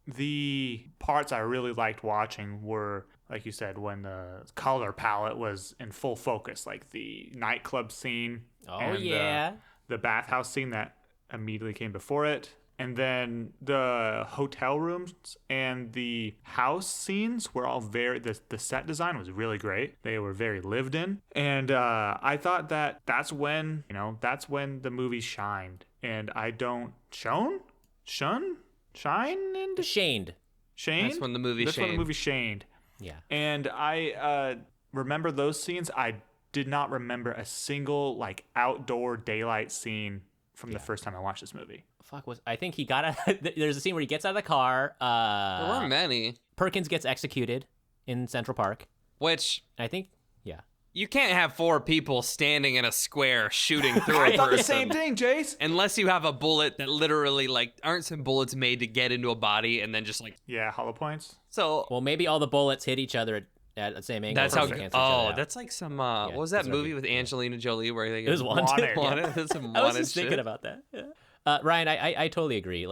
the parts I really liked watching were, like you said, when the color palette was in full focus, like the nightclub scene. Oh, and yeah. the bathhouse scene that immediately came before it. And then the hotel rooms and the house scenes were all the set design was really great. They were very lived in. And I thought that's when the movie shined. And I don't... Shine? Shaned. Shane? That's when the movie shined. Yeah. And I remember those scenes. I did not remember a single like outdoor daylight scene from the first time I watched this movie. I think he got out. There's a scene where he gets out of the car. There weren't many. Perkins gets executed in Central Park. Which I think, yeah. You can't have 4 people standing in a square shooting through a person. I thought the same thing, Jace. Unless you have a bullet that literally, aren't some bullets made to get into a body and then just Yeah, hollow points. So. Well, maybe all the bullets hit each other at the same angle. That's how. That's like some. What was that movie with Angelina Jolie where they it was Wanted? That's some I was Wanted just thinking about that. Yeah. Ryan, I totally agree.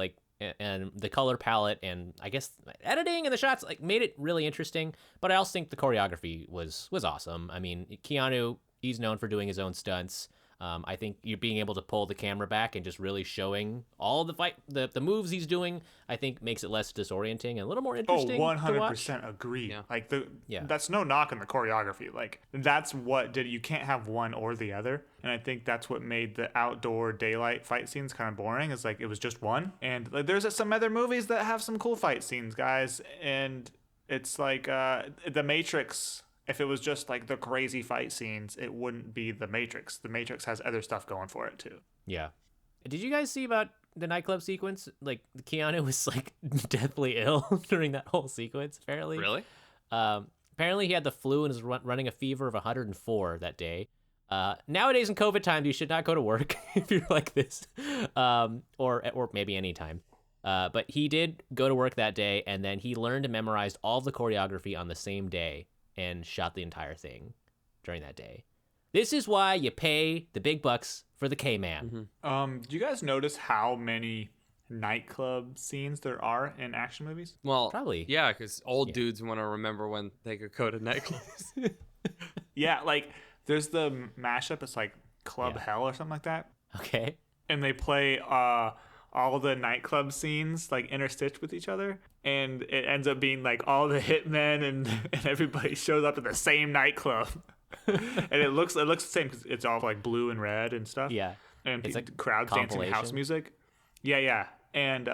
And the color palette and I guess editing and the shots made it really interesting. But I also think the choreography was awesome. I mean, Keanu, he's known for doing his own stunts. I think you being able to pull the camera back and just really showing all the moves he's doing, I think makes it less disorienting and a little more interesting. 100% agree. Yeah. That's no knock on the choreography. That's what did it. You can't have one or the other. And I think that's what made the outdoor daylight fight scenes kind of boring. Is it was just one. And there's some other movies that have some cool fight scenes, guys. And it's The Matrix. If it was just the crazy fight scenes, it wouldn't be The Matrix. The Matrix has other stuff going for it too. Yeah. Did you guys see about the nightclub sequence? Keanu was deathly ill during that whole sequence, apparently. Really? Apparently he had the flu and was running a fever of 104 that day. Nowadays in COVID times, you should not go to work if you're like this, or maybe any time. But he did go to work that day, and then he learned and memorized all the choreography on the same day and shot the entire thing during that day. This is why you pay the big bucks for the K-Man. Mm-hmm. Do you guys notice how many nightclub scenes there are in action movies? Well, probably. Yeah, because old dudes want to remember when they could go to nightclubs. Yeah, there's the mashup. It's Club Hell or something like that. Okay. And they play all the nightclub scenes interstitched with each other, and it ends up being all the hitmen and everybody shows up at the same nightclub. And it looks the same because it's all blue and red and stuff. Yeah. And it's crowds dancing house music. Yeah. And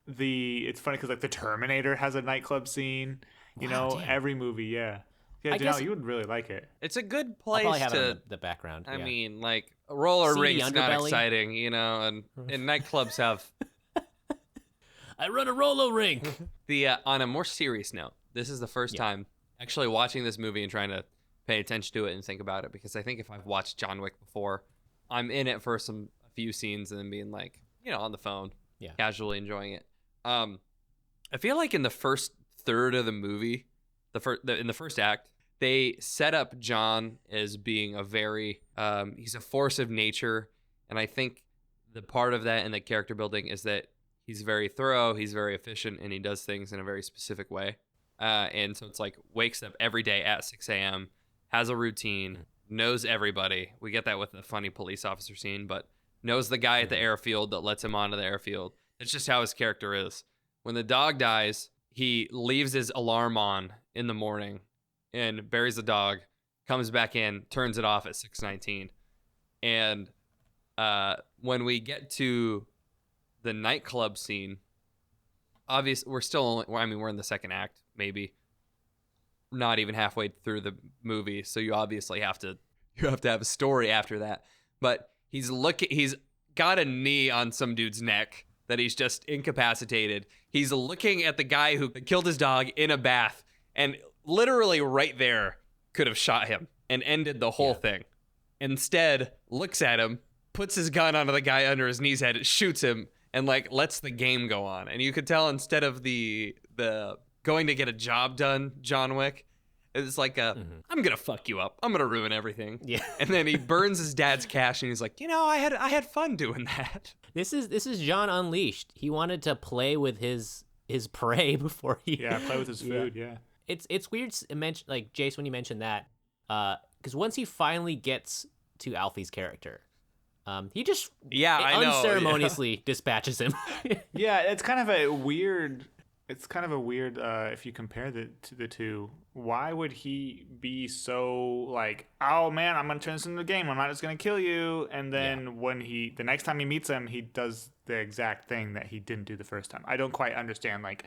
it's funny because the Terminator has a nightclub scene. Damn. Every movie, yeah. Yeah, Janelle, you would really like it. It's a good I'll probably place have it to in the background. I yeah. mean, roller See the rinks not underbelly? exciting, and nightclubs have I run a roller rink. on a more serious note, this is the first time actually watching this movie and trying to pay attention to it and think about it, because I think if I've watched John Wick before, I'm in it for a few scenes and then being on the phone, casually enjoying it. I feel in the first third of the movie, in the first act, they set up John as being a very he's a force of nature, and I think the part of that in the character building is that he's very thorough, he's very efficient, and he does things in a very specific way. And so it's wakes up every day at 6 a.m., has a routine, knows everybody. We get that with the funny police officer scene, but knows the guy at the airfield that lets him onto the airfield. It's just how his character is. When the dog dies, he leaves his alarm on in the morning and buries the dog, comes back in, turns it off at 6:19. And when we get to the nightclub scene, obviously we're in the second act, maybe not even halfway through the movie, so you obviously have to have a story after that. But he's got a knee on some dude's neck that he's just incapacitated. He's looking at the guy who killed his dog in a bath, and literally right there could have shot him and ended the whole thing. Instead, looks at him, puts his gun onto the guy under his knee's head, shoots him, and like lets the game go on. And you could tell instead of the going to get a job done, John Wick, it's like I'm gonna fuck you up. I'm gonna ruin everything. Yeah. And then he burns his dad's cash, and he's like, I had fun doing that. This is John Unleashed. He wanted to play with his prey before he play with his food. Yeah. It's weird like Jace when you mentioned that because once he finally gets to Alfie's character, he just unceremoniously dispatches him. Yeah, it's kind of a weird. It's kind of a weird if you compare the two. Why would he be so like, oh man, I'm gonna turn this into a game. I'm not just gonna kill you. And then when the next time he meets him, he does the exact thing that he didn't do the first time. I don't quite understand. Like,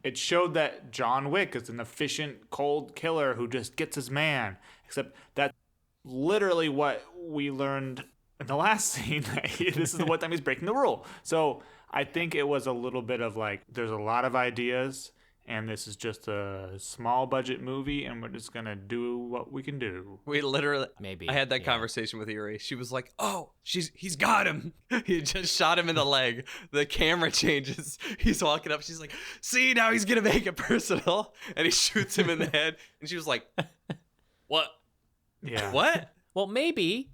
it showed that John Wick is an efficient, cold killer who just gets his man. Except that's literally what we learned in the last scene. This is the one time he's breaking the rule. So I think it was a little bit of like, there's a lot of ideas, and this is just a small budget movie, and we're just gonna do what we can do. We literally, maybe. I had that conversation with Yuri. She was like, "Oh, he's got him. He just shot him in the leg." The camera changes. He's walking up. She's like, "See, now he's gonna make it personal," and he shoots him in the head. And she was like, "What? Yeah. What?" Well, maybe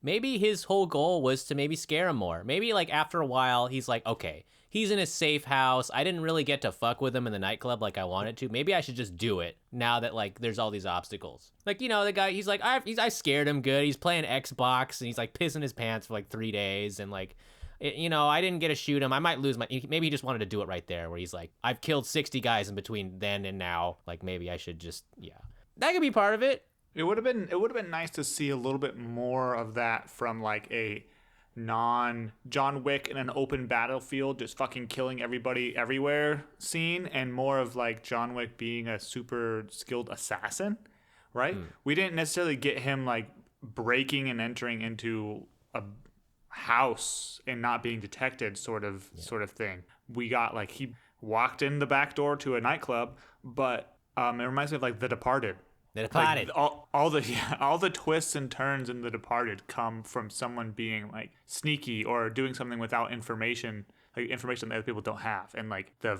his whole goal was to maybe scare him more. Maybe like after a while, he's like, okay, he's in a safe house. I didn't really get to fuck with him in the nightclub like I wanted to. Maybe I should just do it now that like there's all these obstacles. Like, the guy, he's like, I scared him good. He's playing Xbox and he's like pissing his pants for like 3 days. And like, I didn't get to shoot him. I might lose maybe he just wanted to do it right there where he's like, I've killed 60 guys in between then and now. Like maybe I should just, that could be part of it. It would have been nice to see a little bit more of that from like a non-John Wick in an open battlefield just fucking killing everybody everywhere scene, and more of like John Wick being a super skilled assassin, right? We didn't necessarily get him like breaking and entering into a house and not being detected sort of thing. We got like he walked in the back door to a nightclub, but it reminds me of like The Departed. The Departed. Like all the twists and turns in The Departed come from someone being like sneaky or doing something without information, like information that other people don't have. And like the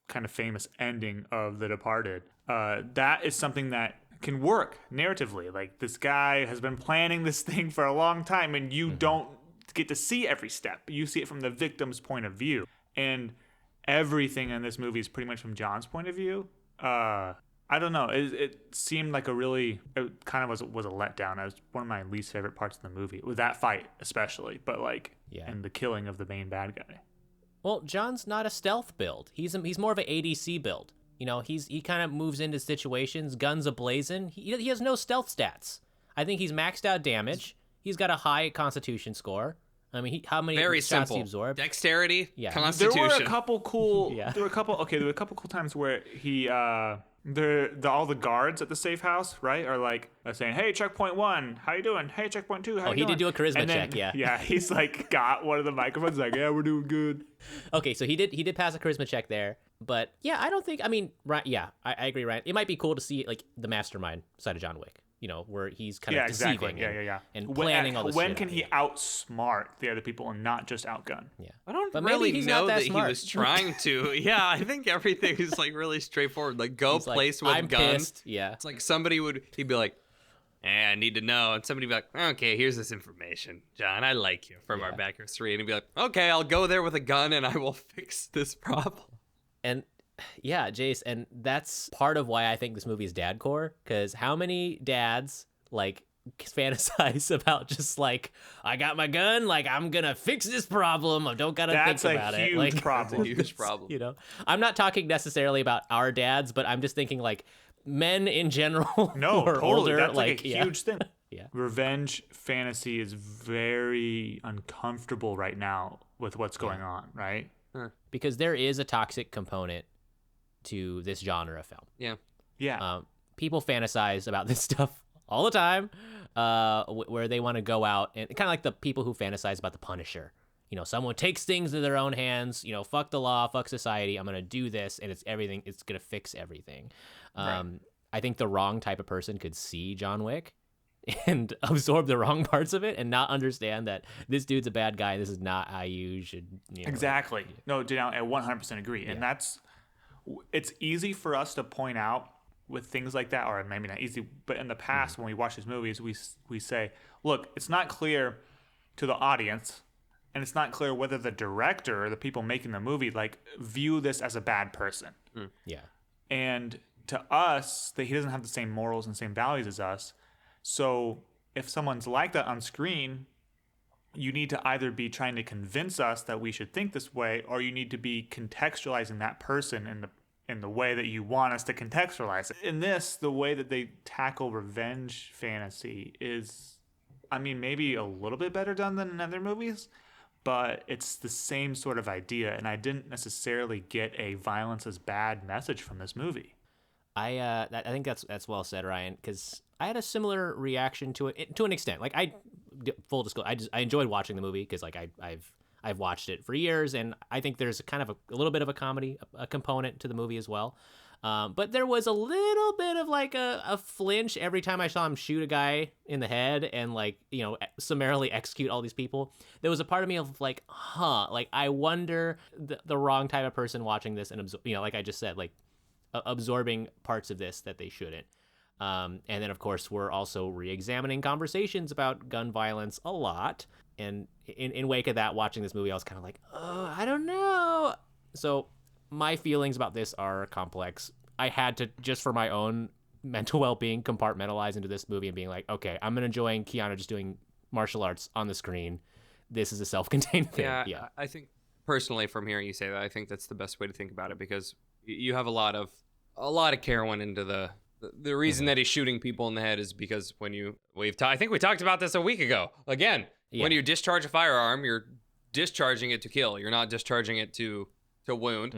kind of famous ending of The Departed, that is something that can work narratively. Like this guy has been planning this thing for a long time, and you don't get to see every step. You see it from the victim's point of view, and everything in this movie is pretty much from John's point of view. I don't know. It seemed like it kind of was a letdown. It was one of my least favorite parts of the movie, with that fight especially, but like, and the killing of the main bad guy. Well, John's not a stealth build. He's more of an ADC build. He kind of moves into situations, guns ablazing. He has no stealth stats. I think he's maxed out damage. He's got a high Constitution score. I mean, how many Very shots simple. he absorbed? Dexterity, Constitution. There were a couple cool. There were a couple cool times where he all the guards at the safe house, right, are like saying, "Hey, checkpoint 1, how you doing? Hey, checkpoint 2, how you doing?" He did do a charisma check, yeah. Yeah, he's like got one of the microphones, like, "Yeah, we're doing good." Okay, so he did pass a charisma check there, but I don't think. I mean, right? Yeah, I agree, Ryan. It might be cool to see like the mastermind side of John Wick. Where he's kind of deceiving and planning all this shit. When can he outsmart the other people and not just outgun? Yeah, I don't but really he's know not that he smart. was trying to. Yeah, I think everything is like really straightforward. Like he's place like, with I'm guns. Pissed. Yeah, it's like he'd be like, I need to know, and somebody would be like, okay, here's this information, John. I like you from our backers 3, and he'd be like, okay, I'll go there with a gun and I will fix this problem. And yeah, Jace, and that's part of why I think this movie is dadcore, because how many dads like fantasize about just like, I got my gun, like I'm gonna fix this problem, I don't gotta think about it. Like, That's a huge problem. I'm not talking necessarily about our dads, but I'm just thinking like men in general. No, who are totally. older, That's like a huge thing. Yeah. Revenge fantasy is very uncomfortable right now with what's going on, right? Because there is a toxic component to this genre of film. Yeah. People fantasize about this stuff all the time, where they want to go out and kind of like the people who fantasize about the Punisher, someone takes things into their own hands, fuck the law, fuck society, I'm going to do this, and it's going to fix everything. Right. I think the wrong type of person could see John Wick and absorb the wrong parts of it and not understand that this dude's a bad guy. This is not how you should. Exactly. No, dude, I 100% agree. Yeah. And it's easy for us to point out with things like that, or maybe not easy, but in the past when we watch these movies, we say, look, it's not clear to the audience, and it's not clear whether the director or the people making the movie view this as a bad person. Yeah. And to us, that he doesn't have the same morals and same values as us. So if someone's like that on screen, you need to either be trying to convince us that we should think this way, or you need to be contextualizing that person in the way that you want us to contextualize it. In this, the way that they tackle revenge fantasy is, maybe a little bit better done than in other movies, but it's the same sort of idea, and I didn't necessarily get a violence is bad message from this movie. I think that's well said, Ryan, because I had a similar reaction to it to an extent. Full disclosure, I enjoyed watching the movie because I've watched it for years, and I think there's kind of a little bit of a comedy a component to the movie as well. But there was a little bit of a flinch every time I saw him shoot a guy in the head and summarily execute all these people. There was a part of me of I wonder the wrong type of person watching this and like I just said, absorbing parts of this that they shouldn't. And then, of course, we're also re-examining conversations about gun violence a lot. And in wake of that, watching this movie, I was kind of I don't know. So my feelings about this are complex. I had to, just for my own mental well-being, compartmentalize into this movie and being okay, I'm enjoying Keanu just doing martial arts on the screen. This is a self-contained thing. Yeah. I think personally, from hearing you say that, I think that's the best way to think about it, because you have a lot of care went into the reason that he's shooting people in the head is because I think we talked about this a week ago. Again, when you discharge a firearm, you're discharging it to kill. You're not discharging it to wound,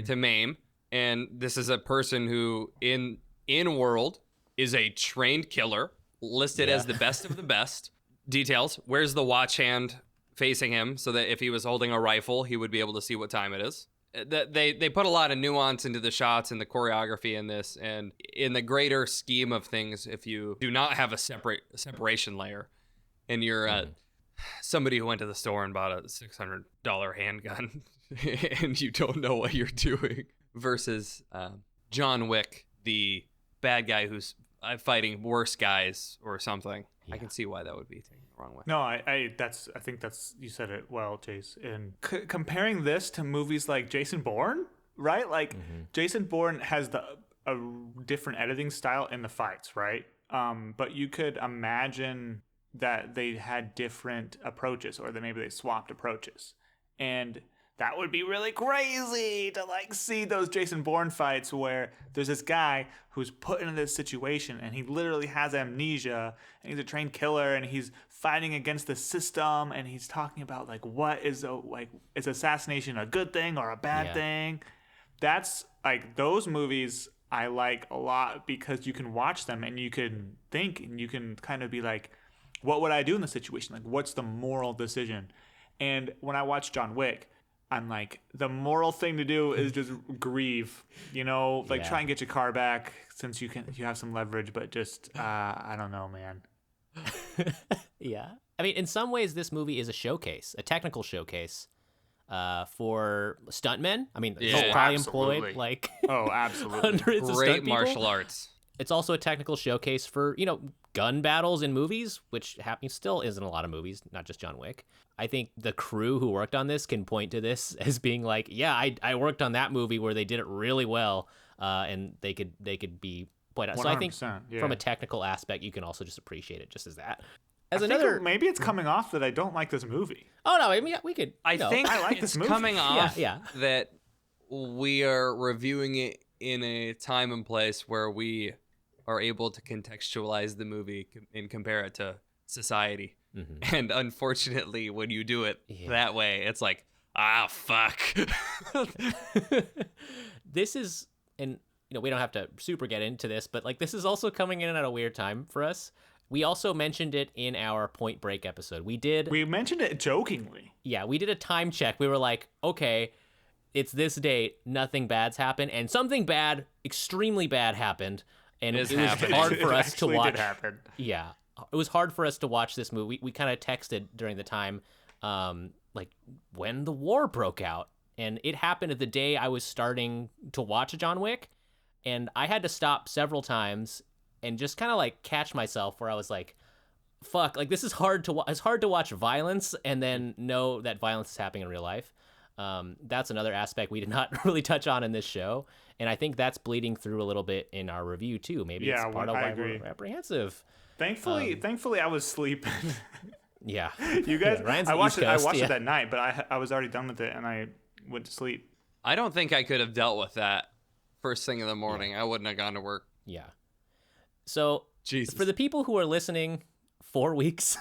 to maim. And this is a person who in world is a trained killer, listed as the best of the best. Details: where's the watch hand facing him, so that if he was holding a rifle, he would be able to see what time it is. They put a lot of nuance into the shots and the choreography in this, and in the greater scheme of things, if you do not have a separation layer, and you're somebody who went to the store and bought a $600 handgun, and you don't know what you're doing, versus John Wick, the bad guy who's fighting worse guys or something. I can see why that would be taken the wrong way. No, I think that's you said it well, Chase. And comparing this to movies like Jason Bourne, right? Jason Bourne has a different editing style in the fights, right? But you could imagine that they had different approaches, or that maybe they swapped approaches, and that would be really crazy to see those Jason Bourne fights where there's this guy who's put into this situation and he literally has amnesia and he's a trained killer and he's fighting against the system and he's talking about what is is assassination a good thing or a bad thing? That's those movies I like a lot, because you can watch them and you can think and you can kind of be what would I do in this situation? What's the moral decision? And when I watch John Wick, I'm the moral thing to do is just grieve, try and get your car back since you have some leverage, but just, I don't know, man. Yeah. In some ways, this movie is a showcase, a technical showcase for stuntmen. He's probably employed absolutely. hundreds of Great stunt people. martial arts. It's also a technical showcase for, gun battles in movies, which still isn't a lot of movies, not just John Wick. I think the crew who worked on this can point to this as being I worked on that movie where they did it really well, and they could be pointed out. So I think from a technical aspect, you can also just appreciate it just as that. Maybe it's coming off that I don't like this movie. Oh no, we could. I think I like it's this movie. coming off Yeah. that we are reviewing it in a time and place where we are able to contextualize the movie and compare it to society. Mm-hmm. And unfortunately, when you do it that way, it's fuck. This is, and we don't have to super get into this, but this is also coming in at a weird time for us. We also mentioned it in our Point Break episode. We mentioned it jokingly. Yeah, we did a time check. We were like, okay, it's this date, nothing bad's happened, and something bad, extremely bad happened, and it was hard for us to watch. Did happen. Yeah, it was hard for us to watch this movie. We kind of texted during the time, like when the war broke out, and it happened at the day I was starting to watch John Wick, and I had to stop several times and just kind of like catch myself where I was like, fuck, like this is hard to it's hard to watch violence and then know that violence is happening in real life. That's another aspect we did not really touch on in this show, and I think that's bleeding through a little bit in our review too. Maybe it's part of why we're apprehensive. Thankfully I was sleeping. Yeah. You guys, Ryan's I watched Coast, it that night, but I was already done with it and I went to sleep. I don't think I could have dealt with that first thing in the morning. I wouldn't have gone to work. Yeah. So Jesus. For the people who are listening 4 weeks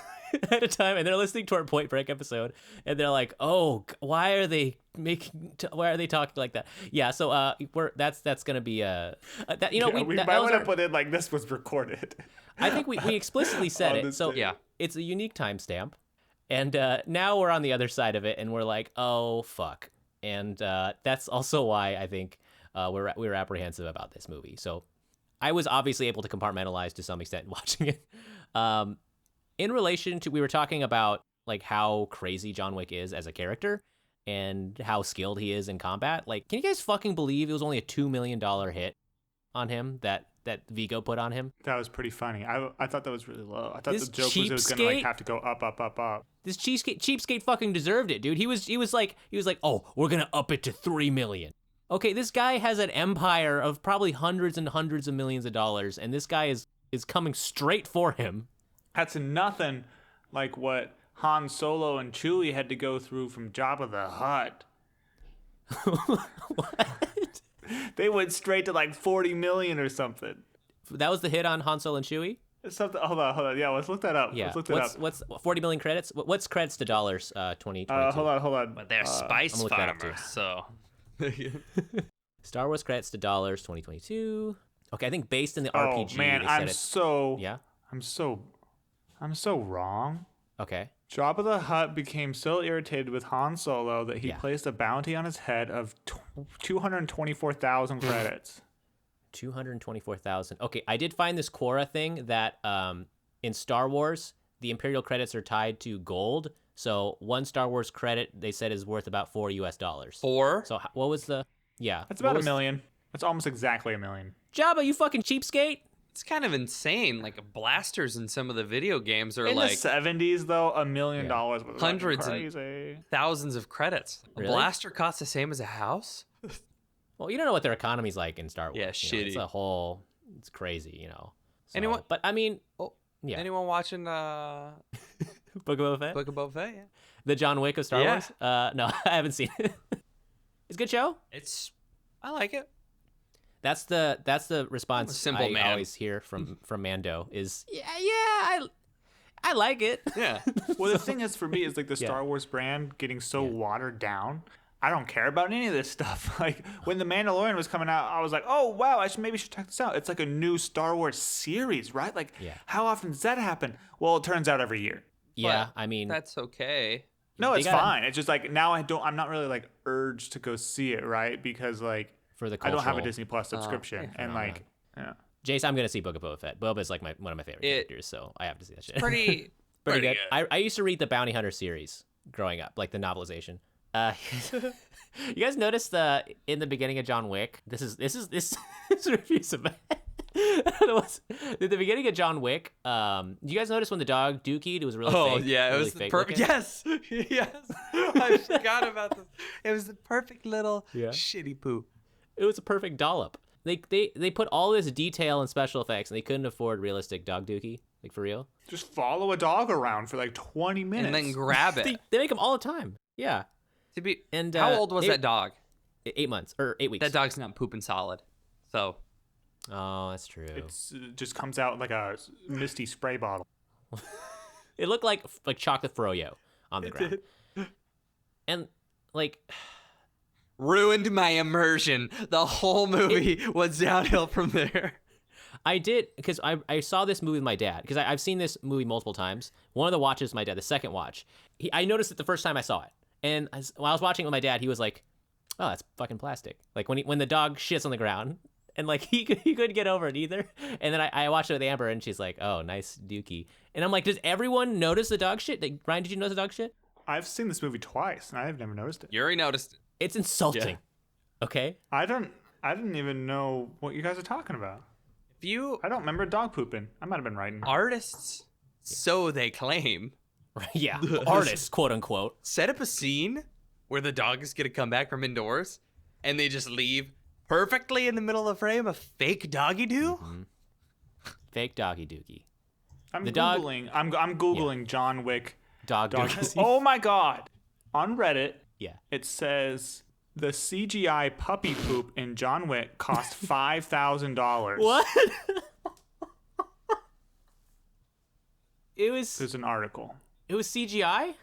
at a time, and they're listening to our Point Break episode, and they're like, "Oh, why are they talking like that?" Yeah. So that's gonna be that we might want to put in like this was recorded. I think we explicitly said it. So yeah, it's a unique timestamp, and now we're on the other side of it, and we're like, "Oh fuck," and that's also why I think we were apprehensive about this movie. So I was obviously able to compartmentalize to some extent watching it. In relation to, we were talking about like how crazy John Wick is as a character and how skilled he is in combat. Like, can you guys fucking believe it was only a $2 million hit on him that Vigo put on him? That was pretty funny. I thought that was really low. I thought the joke was it was gonna like have to go up. This cheapskate fucking deserved it, dude. He was like, oh, we're gonna up it to $3 million. Okay, this guy has an empire of probably hundreds and hundreds of millions of dollars, and this guy is coming straight for him. That's nothing like what Han Solo and Chewie had to go through from Jabba the Hutt. What? They went straight to like 40 million or something. That was the hit on Han Solo and Chewie? Something. Hold on. Yeah, let's look that up. Yeah. Let's look that up. What's 40 million credits? What's credits to dollars? 2022. Hold on. But they're spice farmers, so. Star Wars credits to dollars 2022. Okay, I think based in the RPG. Oh man, I'm so wrong. Okay. Jabba the Hutt became so irritated with Han Solo that he placed a bounty on his head of 224,000 credits. 224,000. Okay, I did find this Quora thing that in Star Wars, the Imperial credits are tied to gold. So one Star Wars credit, they said, is worth about $4 US. 4? So what was the... Yeah. That's about $1 million. That's almost exactly $1 million. Jabba, you fucking cheapskate. It's kind of insane. Like blasters in some of the video games are in like... In the 70s, though, $1 million was hundreds crazy. And thousands of credits. Really? A blaster costs the same as a house? Well, you don't know what their economy's like in Star Wars. Yeah, shitty. It's crazy, you know. So, anyone? But I mean, yeah. Anyone watching Book of Boba Fett? Book of Boba Fett, yeah. The John Wick of Star Wars? No, I haven't seen it. It's a good show. I like it. That's the response I always hear from Mando is I like it. Yeah. Well, the thing is for me is like the Star Wars brand getting so watered down. I don't care about any of this stuff. Like when The Mandalorian was coming out, I was like, oh wow, I should check this out. It's like a new Star Wars series, right? Like how often does that happen? Well, it turns out every year. Yeah, but I mean that's okay. No, it's fine. It's just like now I'm not really like urged to go see it, right? Because like for the I don't have a Disney Plus subscription, and like Jace, I'm gonna see Book of Boba Fett. Boba is like one of my favorite characters, so I have to see that shit. Pretty good. I used to read the Bounty Hunter series growing up, like the novelization. You guys noticed in the beginning of John Wick, this review's a bad. At the beginning of John Wick, you guys notice when the dog Dookie was really fake? Oh yeah, it really was fake perfect. Yes, I forgot about this. It was the perfect little shitty poo. It was a perfect dollop. They put all this detail and special effects, and they couldn't afford realistic dog Dookie, like for real. Just follow a dog around for like 20 minutes and then grab it. They make them all the time. Yeah. How old was that dog? 8 months or 8 weeks. That dog's not pooping solid, so. Oh, that's true. It just comes out like a misty spray bottle. It looked like chocolate froyo on the ground. And like ruined my immersion. The whole movie was downhill from there. I did, because I saw this movie with my dad, because I've seen this movie multiple times. One of the watches with my dad, the second watch, I noticed it the first time I saw it. And while I was watching it with my dad, he was like, oh, that's fucking plastic. Like when the dog shits on the ground, and like he couldn't get over it either. And then I watched it with Amber, and she's like, oh, nice dookie. And I'm like, does everyone notice the dog shit? Like, Ryan, did you notice the dog shit? I've seen this movie twice, and I've never noticed it. Yuri noticed it. It's insulting. Yeah. Okay? I didn't even know what you guys are talking about. I don't remember dog pooping. I might have been writing. Artists, so they claim. Yeah, artists, quote unquote. Set up a scene where the dog is going to come back from indoors, and they just leave perfectly in the middle of the frame a fake doggy doo. Mm-hmm. Fake doggy dookie. I'm Googling John Wick dog dookie. Oh my God. On Reddit, yeah, it says the CGI puppy poop in John Wick cost $5,000. What? There's an article. It was CGI?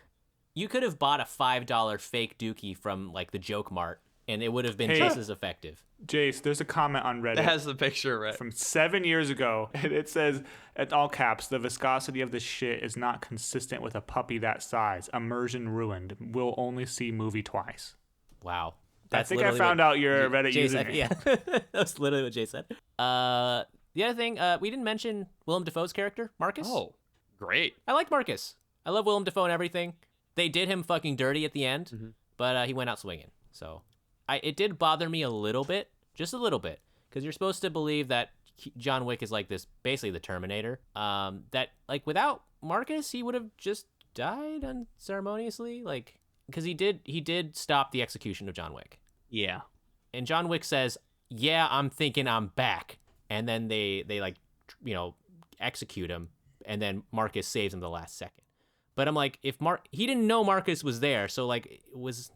You could have bought a $5 fake dookie from like the Joke Mart, and it would have been just as effective. Jace, there's a comment on Reddit. It has the picture, right? From 7 years ago. And it says, at all caps, the viscosity of this shit is not consistent with a puppy that size. Immersion ruined. We'll only see movie twice. Wow. I think I found out your Reddit username. Yeah, that's literally what Jay said. The other thing, we didn't mention Willem Dafoe's character, Marcus. Oh, great. I like Marcus. I love Willem Dafoe and everything. They did him fucking dirty at the end, but he went out swinging. So it did bother me a little bit, just a little bit, because you're supposed to believe that John Wick is like this, basically the Terminator. That like without Marcus, he would have just died unceremoniously, like because he did stop the execution of John Wick. Yeah. And John Wick says, "Yeah, I'm thinking I'm back," and then they like execute him, and then Marcus saves him the last second. But I'm like, he didn't know Marcus was there, so like, was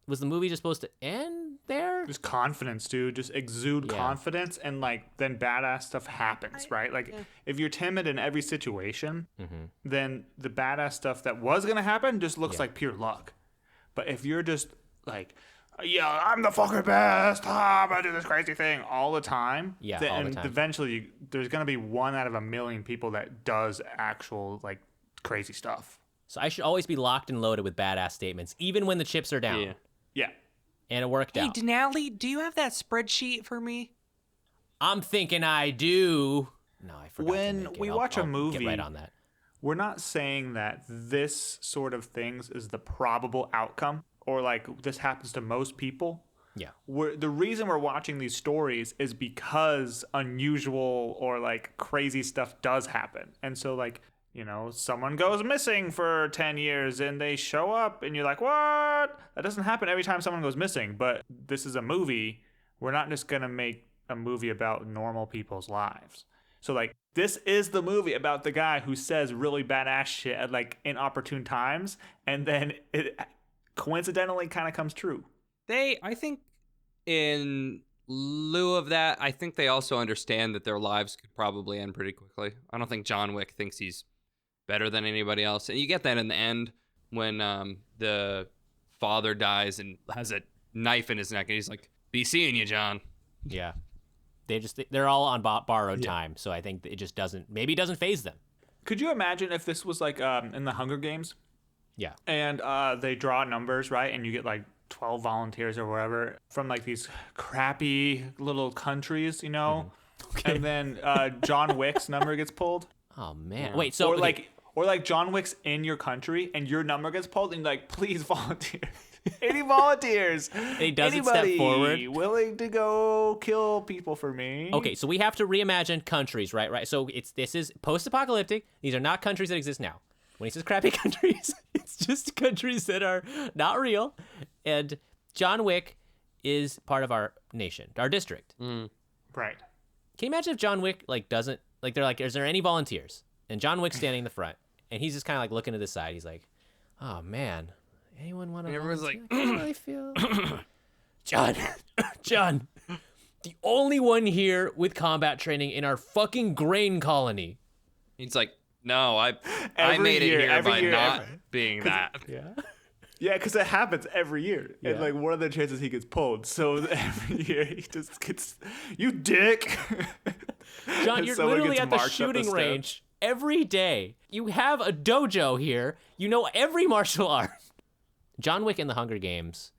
the movie just supposed to end there? Just confidence, dude. Just exude confidence, and like then badass stuff happens, right? Like if you're timid in every situation, then the badass stuff that was gonna happen just looks like pure luck. But if you're just like, yeah, I'm the fucking best, I'm gonna do this crazy thing all the time, all the time. Eventually there's gonna be 1 out of 1,000,000 people that does actual like crazy stuff. So I should always be locked and loaded with badass statements, even when the chips are down. Yeah. And it worked out. Hey, Denali, do you have that spreadsheet for me? I'm thinking I do. No, I forgot. When we watch a movie, get right on that. We're not saying that this sort of things is the probable outcome, or like this happens to most people. Yeah. The reason we're watching these stories is because unusual or like crazy stuff does happen. And so like, someone goes missing for 10 years and they show up and you're like, what? That doesn't happen every time someone goes missing. But this is a movie. We're not just going to make a movie about normal people's lives. So like, this is the movie about the guy who says really badass shit at like inopportune times. And then it coincidentally kind of comes true. I think in lieu of that, I think they also understand that their lives could probably end pretty quickly. I don't think John Wick thinks he's better than anybody else. And you get that in the end when the father dies and has a knife in his neck. And he's like, be seeing you, John. Yeah. They're all on borrowed time. So I think it just doesn't phase them. Could you imagine if this was like in the Hunger Games? Yeah. And they draw numbers, right? And you get like 12 volunteers or whatever from like these crappy little countries, Okay. And then John Wick's number gets pulled. Oh man. Wait, so or like John Wick's in your country and your number gets pulled and you're like, please volunteer. Any volunteers? He doesn't step forward. Willing to go kill people for me? Okay, so we have to reimagine countries, right? So this is post-apocalyptic. These are not countries that exist now. When he says crappy countries, it's just countries that are not real. And John Wick is part of our nation, our district. Right. Can you imagine if John Wick doesn't they're like, is there any volunteers? And John Wick's standing in the front, and he's just kind of like looking to the side. He's like, oh man, anyone want to? And everyone's like, I really feel. John, the only one here with combat training in our fucking grain colony. He's like, no, I made it here by not being that. Yeah, because it happens every year. Yeah. And like, what are the chances he gets pulled? So every year he just gets, you dick. John, you're Someone literally gets at the marked up the shooting steps. range every day. You have a dojo here. You know every martial art. John Wick in the Hunger Games.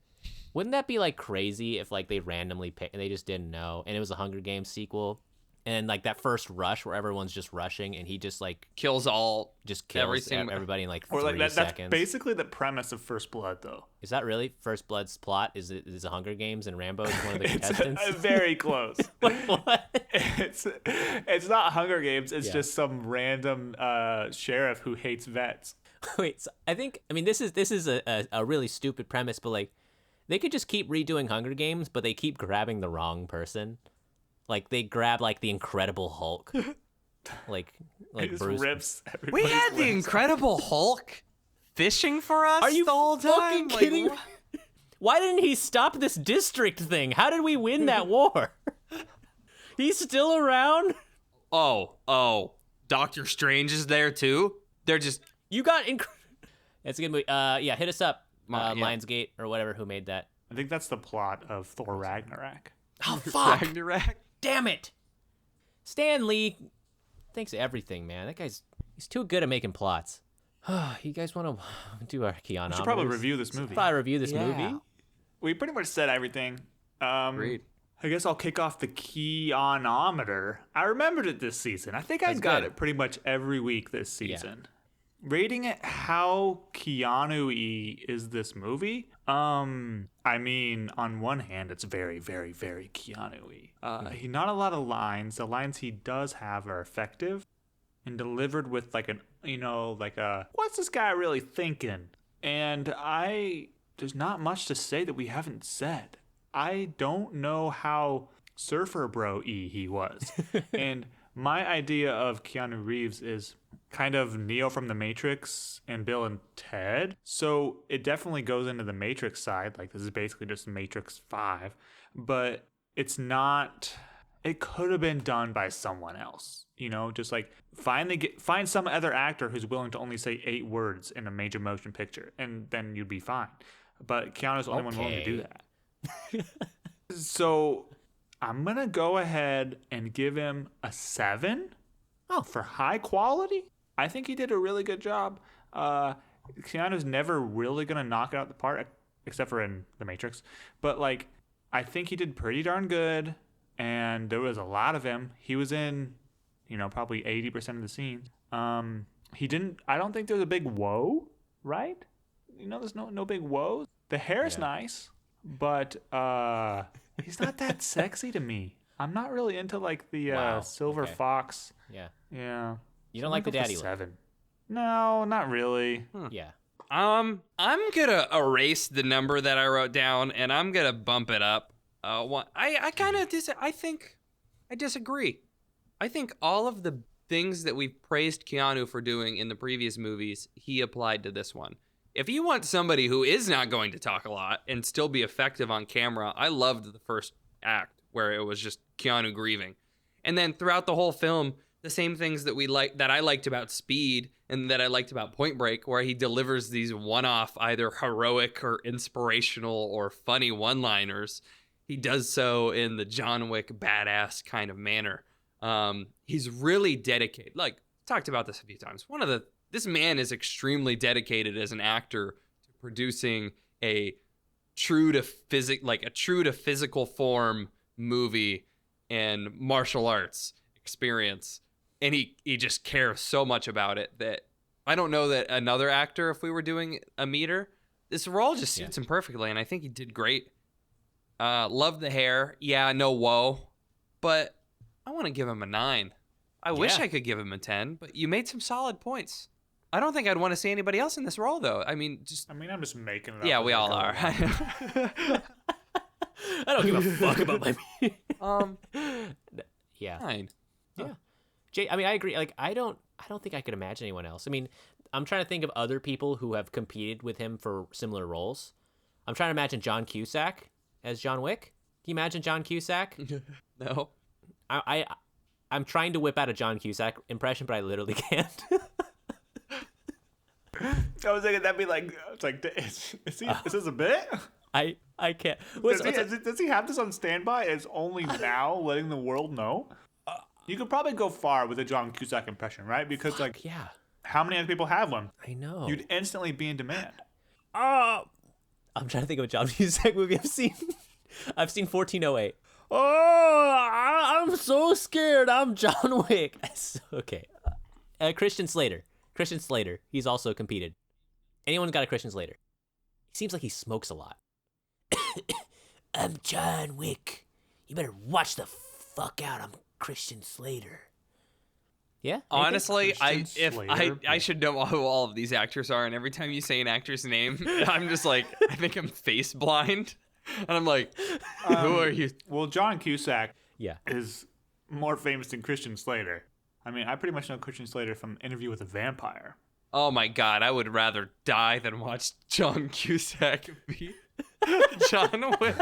Wouldn't that be like crazy if like they randomly picked and they just didn't know and it was a Hunger Games sequel and like that first rush where everyone's just rushing and he just like kills everybody in like Or 3 like that's seconds. basically the premise of First Blood, though. Is that really First Blood's plot? Is a Hunger Games and Rambo is one of the It's contestants? very close. What? It's not Hunger Games. It's just some random sheriff who hates vets. Wait, so I mean this is a really stupid premise, but like they could just keep redoing Hunger Games, but they keep grabbing the wrong person. Like they grab like the Incredible Hulk, like Bruce. Rips We had the Incredible Hulk fishing for us. Are you the whole time? fucking kidding? Like, Why didn't he stop this district thing? How did we win that war? He's still around. Oh, Doctor Strange is there too. They're just You got That's a good movie. Yeah, hit us up. Yeah. Lionsgate or whatever who made that. I think that's the plot of Thor Ragnarok. Oh fuck! Ragnarok. Damn it! Stan Lee thinks of everything, man. That he's too good at making plots. You guys want to do our Keanu? We should probably review this movie. movie. We pretty much said everything. Great. I guess I'll kick off the Keanuometer. I remembered it this season. I think I got it pretty much every week this season. Rating it how Keanu-y is this movie? I mean, on one hand, it's very, very, very Keanu-y. He not a lot of lines. The lines he does have are effective and delivered with like what's this guy really thinking? And there's not much to say that we haven't said. I don't know how surfer bro-y he was. And my idea of Keanu Reeves is kind of Neo from The Matrix and Bill and Ted. So it definitely goes into the Matrix side. Like this is basically just Matrix 5. But it's not... It could have been done by someone else. You know, just like find some other actor who's willing to only say 8 words in a major motion picture. And then you'd be fine. But Keanu's the only one willing to do that. So I'm going to go ahead and give him a 7. Oh, for high quality? I think he did a really good job. Keanu's never really going to knock it out the park, except for in The Matrix. But, like, I think he did pretty darn good, and there was a lot of him. He was in, probably 80% of the scenes. I don't think there's a big whoa, right? There's no big whoa. The hair is nice, but he's not that sexy to me. I'm not really into, like, the silver fox. Yeah. Yeah. You don't like the daddy look? 7. No, not really. Yeah. I'm gonna erase the number that I wrote down, and I'm gonna bump it up. I think I disagree. I think all of the things that we've praised Keanu for doing in the previous movies, he applied to this one. If you want somebody who is not going to talk a lot and still be effective on camera, I loved the first act where it was just Keanu grieving. And then throughout the whole film, the same things that I liked about Speed and that I liked about Point Break, where he delivers these one-off, either heroic or inspirational or funny one-liners, he does so in the John Wick badass kind of manner. He's really dedicated. Like, talked about this a few times. This man is extremely dedicated as an actor to producing a true to physical form movie and martial arts experience. And he just cares so much about it that I don't know that another actor, if we were doing a meter, this role just suits him perfectly, and I think he did great. Love the hair. Yeah, no whoa. But I want to give him a 9. I wish I could give him a 10, but you made some solid points. I don't think I'd want to see anybody else in this role, though. I'm just making it up. Yeah, we all are. I don't give a fuck about my... Yeah. 9. Yeah. Jay, I mean, I agree. Like, I don't think I could imagine anyone else. I mean, I'm trying to think of other people who have competed with him for similar roles. I'm trying to imagine John Cusack as John Wick. Can you imagine John Cusack? No. I'm trying to whip out a John Cusack impression, but I literally can't. I was thinking that'd be like, is this a bit? I can't. Does he have this on standby? Is only now letting the world know? You could probably go far with a John Cusack impression, right? Because yeah. How many other people have one? I know. You'd instantly be in demand. I'm trying to think of a John Cusack movie I've seen. I've seen 1408. Oh, I'm so scared. I'm John Wick. Okay. Christian Slater. Christian Slater. He's also competed. Anyone got a Christian Slater? He seems like he smokes a lot. I'm John Wick. You better watch the fuck out. I'm Christian Slater. Yeah. Honestly, I should know who all of these actors are, and every time you say an actor's name, I'm just like, I think I'm face blind, and I'm like, who are you? Well, John Cusack is more famous than Christian Slater. I mean, I pretty much know Christian Slater from Interview with a Vampire. Oh my God, I would rather die than watch John Cusack be John Wick.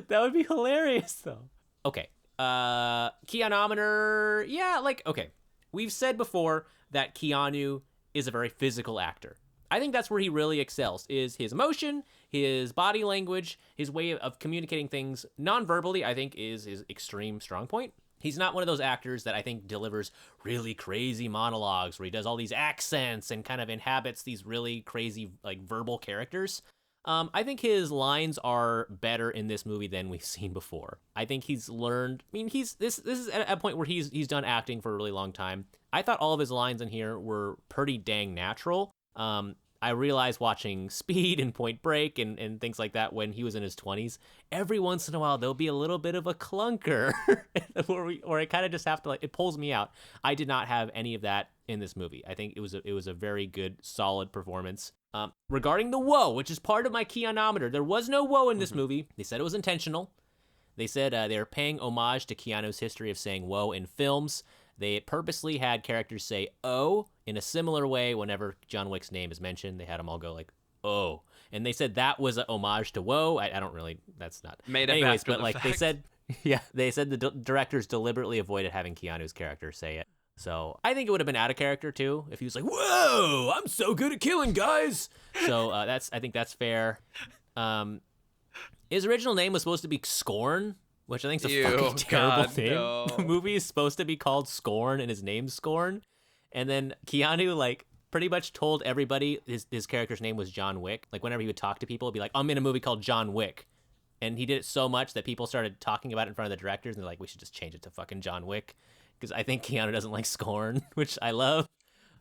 That would be hilarious, though. Okay. Keanometer. Yeah, okay. We've said before that Keanu is a very physical actor. I think that's where he really excels, is his emotion, his body language, his way of communicating things non-verbally, I think, is his extreme strong point. He's not one of those actors that I think delivers really crazy monologues where he does all these accents and kind of inhabits these really crazy, verbal characters. I think his lines are better in this movie than we've seen before. I think he's learned. I mean, this is at a point where he's done acting for a really long time. I thought all of his lines in here were pretty dang natural. I realized watching Speed and Point Break and things like that when he was in his 20s, every once in a while there'll be a little bit of a clunker where I kind of just have to it pulls me out. I did not have any of that in this movie. I think it was a very good, solid performance. Regarding the whoa, which is part of my Keanometer, there was no whoa in this movie. They said it was intentional. They said they were paying homage to Keanu's history of saying whoa in films. They purposely had characters say oh in a similar way whenever John Wick's name is mentioned. They had them all go oh. And they said that was a homage to whoa. I don't really, that's not. Made up anyways, after but the fact. They said the directors deliberately avoided having Keanu's character say it. So I think it would have been out of character too if he was like, "Whoa, I'm so good at killing guys." So I think that's fair. His original name was supposed to be Scorn, which I think is a fucking terrible thing. No. The movie is supposed to be called Scorn, and his name's Scorn. And then Keanu pretty much told everybody his character's name was John Wick. Whenever he would talk to people, he'd be like, "I'm in a movie called John Wick." And he did it so much that people started talking about it in front of the directors, and they're like, "We should just change it to fucking John Wick." Because I think Keanu doesn't like Scorn, which I love.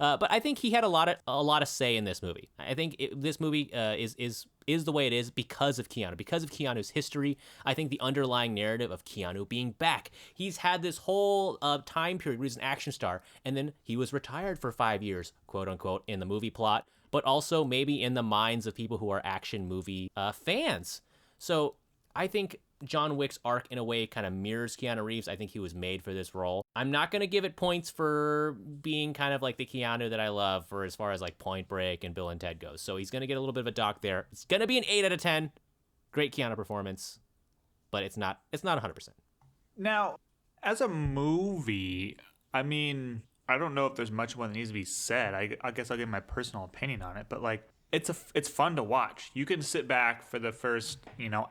But I think he had a lot of say in this movie. I think this movie is the way it is because of Keanu, because of Keanu's history. I think the underlying narrative of Keanu being back. He's had this whole time period where he's an action star, and then he was retired for 5 years, quote unquote, in the movie plot, but also maybe in the minds of people who are action movie fans. So I think John Wick's arc in a way kind of mirrors Keanu Reeves. I think he was made for this role. I'm not going to give it points for being kind of like the Keanu that I love for as far as Point Break and Bill and Ted goes. So he's going to get a little bit of a dock there. It's going to be an 8 out of 10. Great Keanu performance, but it's not 100%. Now, as a movie, I mean, I don't know if there's much more that needs to be said. I guess I'll give my personal opinion on it, but it's fun to watch. You can sit back for the first,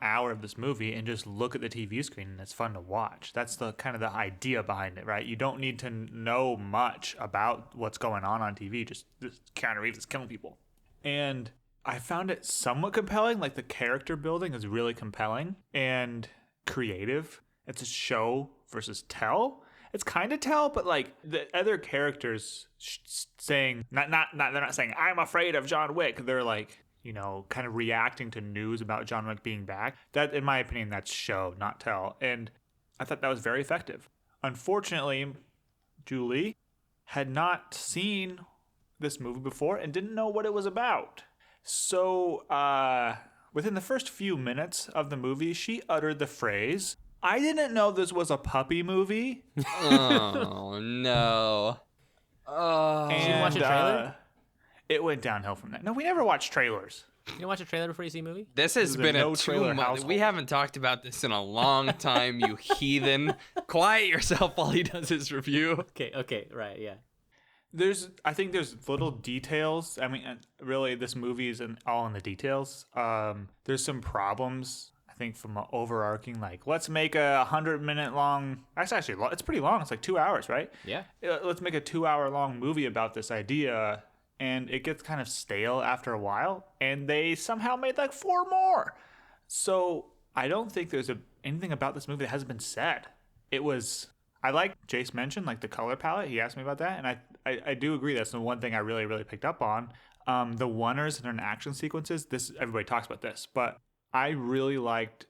hour of this movie and just look at the TV screen, and it's fun to watch. That's the kind of the idea behind it, right? You don't need to know much about what's going on TV. Just Keanu Reeves is killing people. And I found it somewhat compelling. The character building is really compelling and creative. It's a show versus tell. It's kind of tell, but the other characters saying they're not saying I'm afraid of John Wick. They're kind of reacting to news about John Wick being back. That, in my opinion, that's show, not tell. And I thought that was very effective. Unfortunately, Julie had not seen this movie before and didn't know what it was about. So within the first few minutes of the movie, she uttered the phrase, "I didn't know this was a puppy movie." Oh, no. Did you watch a trailer? It went downhill from that. No, we never watch trailers. You didn't watch a trailer before you see a movie? This has been a trailer household. We haven't talked about this in a long time, you heathen. Quiet yourself while he does his review. Okay, right, yeah. I think there's little details. I mean, really, this movie is all in the details. There's some problems. think from an overarching, like, let's make a 100-minute long, actually, it's pretty long. It's like 2 hours, right? Yeah. Let's make a 2-hour long movie about this idea. And it gets kind of stale after a while. And they somehow made like 4 more. So I don't think there's anything about this movie that hasn't been said. I like Jace mentioned, like the color palette. He asked me about that. And I do agree. That's the one thing I really, really picked up on. The oneers and action sequences, everybody talks about this, but I really liked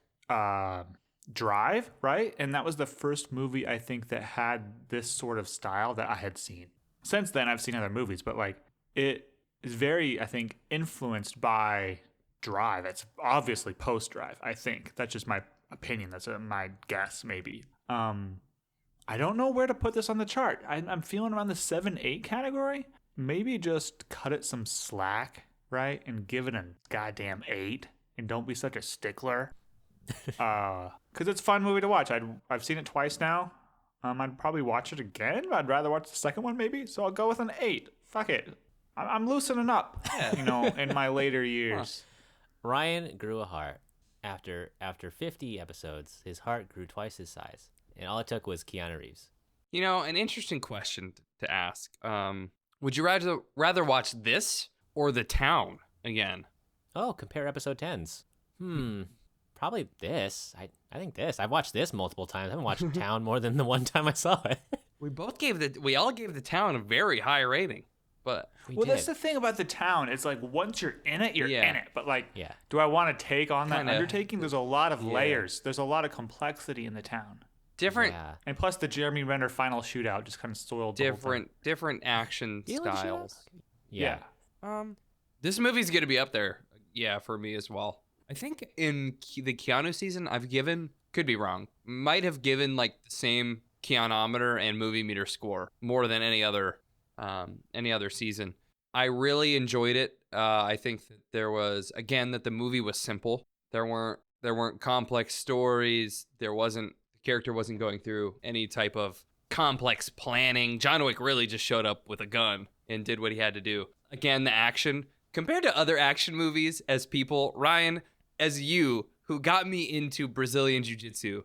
Drive, right? And that was the first movie I think that had this sort of style that I had seen. Since then, I've seen other movies, but like it is very, I think, influenced by Drive. It's obviously post-Drive, I think. That's just my opinion. That's my guess, maybe. I don't know where to put this on the chart. I'm feeling around the 7-8 category. Maybe just cut it some slack, right? And give it a goddamn 8. And don't be such a stickler. Because it's a fun movie to watch. I've seen it twice now. I'd probably watch it again. I'd rather watch the second one maybe. So I'll go with an 8. Fuck it. I'm loosening up, in my later years. Ryan grew a heart. After 50 episodes, his heart grew twice his size. And all it took was Keanu Reeves. An interesting question to ask. Would you rather watch this or The Town again? Oh, compare episode 10s. Probably this. I think this. I've watched this multiple times. I haven't watched Town more than the one time I saw it. We all gave The Town a very high rating. But that's the thing about The Town. It's like once you're in it, you're in it. But like, do I want to take on that undertaking? There's a lot of layers. There's a lot of complexity in The Town. Different, and plus the Jeremy Renner final shootout just kind of soiled different action styles. Yeah. This movie's gonna be up there, for me as well. I think in the Keanu season, could be wrong, might have given like the same Keanometer and movie meter score more than any other season. I really enjoyed it. I think that there was that the movie was simple. There weren't complex stories. The character wasn't going through any type of complex planning. John Wick really just showed up with a gun and did what he had to do. Again, the action, compared to other action movies, as people, Ryan, as you, who got me into Brazilian Jiu-Jitsu,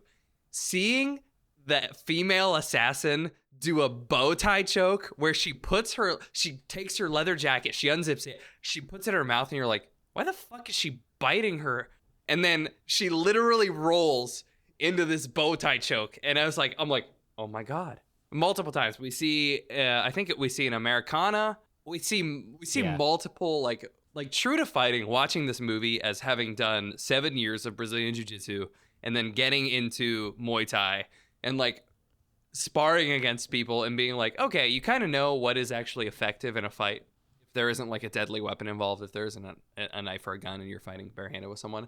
seeing that female assassin do a bow tie choke where she takes her leather jacket, she unzips it, she puts it in her mouth, and you're like, why the fuck is she biting her? And then she literally rolls into this bow tie choke, and I'm like, oh my god! Multiple times we see, I think we see an Americana. We see multiple like true to fighting. Watching this movie as having done 7 years of Brazilian Jiu-Jitsu, and then getting into Muay Thai and like sparring against people and being like, okay, you kind of know what is actually effective in a fight. If there isn't like a deadly weapon involved, if there isn't a knife or a gun, and you're fighting barehanded with someone.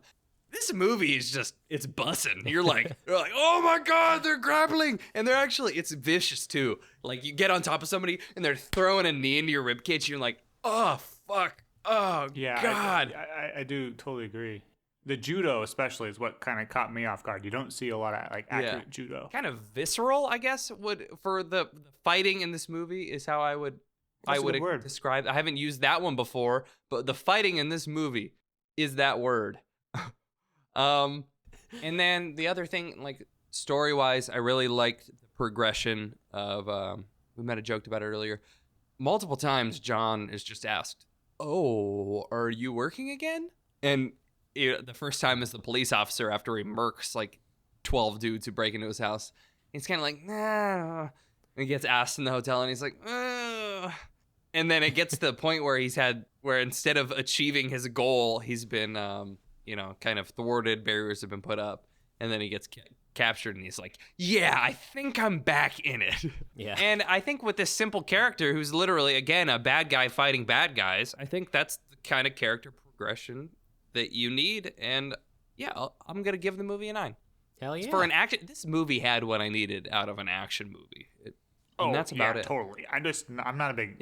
This movie is it's bussing. You're like, oh my god, they're grappling. And it's vicious too. Like you get on top of somebody and they're throwing a knee into your ribcage. And you're like, oh, fuck. Oh, yeah, God. I do totally agree. The judo especially is what kind of caught me off guard. You don't see a lot of like accurate judo. Kind of visceral, I guess, for the fighting in this movie is how I would describe. I haven't used that one before, but the fighting in this movie is that word. And then the other thing, like story-wise, I really liked the progression of, we might have joked about it earlier. Multiple times, John is just asked, oh, are you working again? And the first time is the police officer after he murks like 12 dudes who break into his house. He's kind of like, nah. And he gets asked in the hotel and he's like, ugh. And then it gets to the point where where instead of achieving his goal, he's been, kind of thwarted, barriers have been put up, and then he gets captured, and he's like, yeah, I think I'm back in it. Yeah. And I think with this simple character who's literally, again, a bad guy fighting bad guys, I think that's the kind of character progression that you need, and I'm going to give the movie a 9. Hell yeah. For an action, this movie had what I needed out of an action movie. And that's about it. Totally. I'm not a big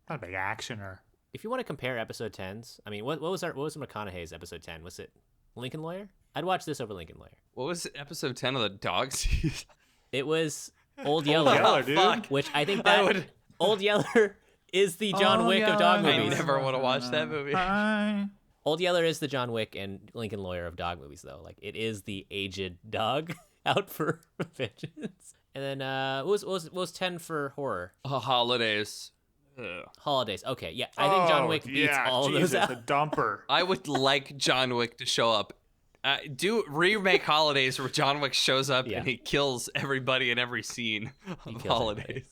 actioner. If you want to compare episode 10s, I mean, what was McConaughey's episode 10? Was it Lincoln Lawyer? I'd watch this over Lincoln Lawyer. What was episode 10 of the dog season? It was Old Yeller. Dude. Fuck. Which I think Old Yeller is the John Wick of dog movies. I never want to watch that movie. Old Yeller is the John Wick and Lincoln Lawyer of dog movies, though. Like, it is the aged dog out for vengeance. And then what was 10 for horror? Holidays. Ugh. Holidays. Okay, yeah. I think John Wick beats all of those out. A dumper. I would like John Wick to show up. Do remake Holidays where John Wick shows up and he kills everybody in every scene of Holidays.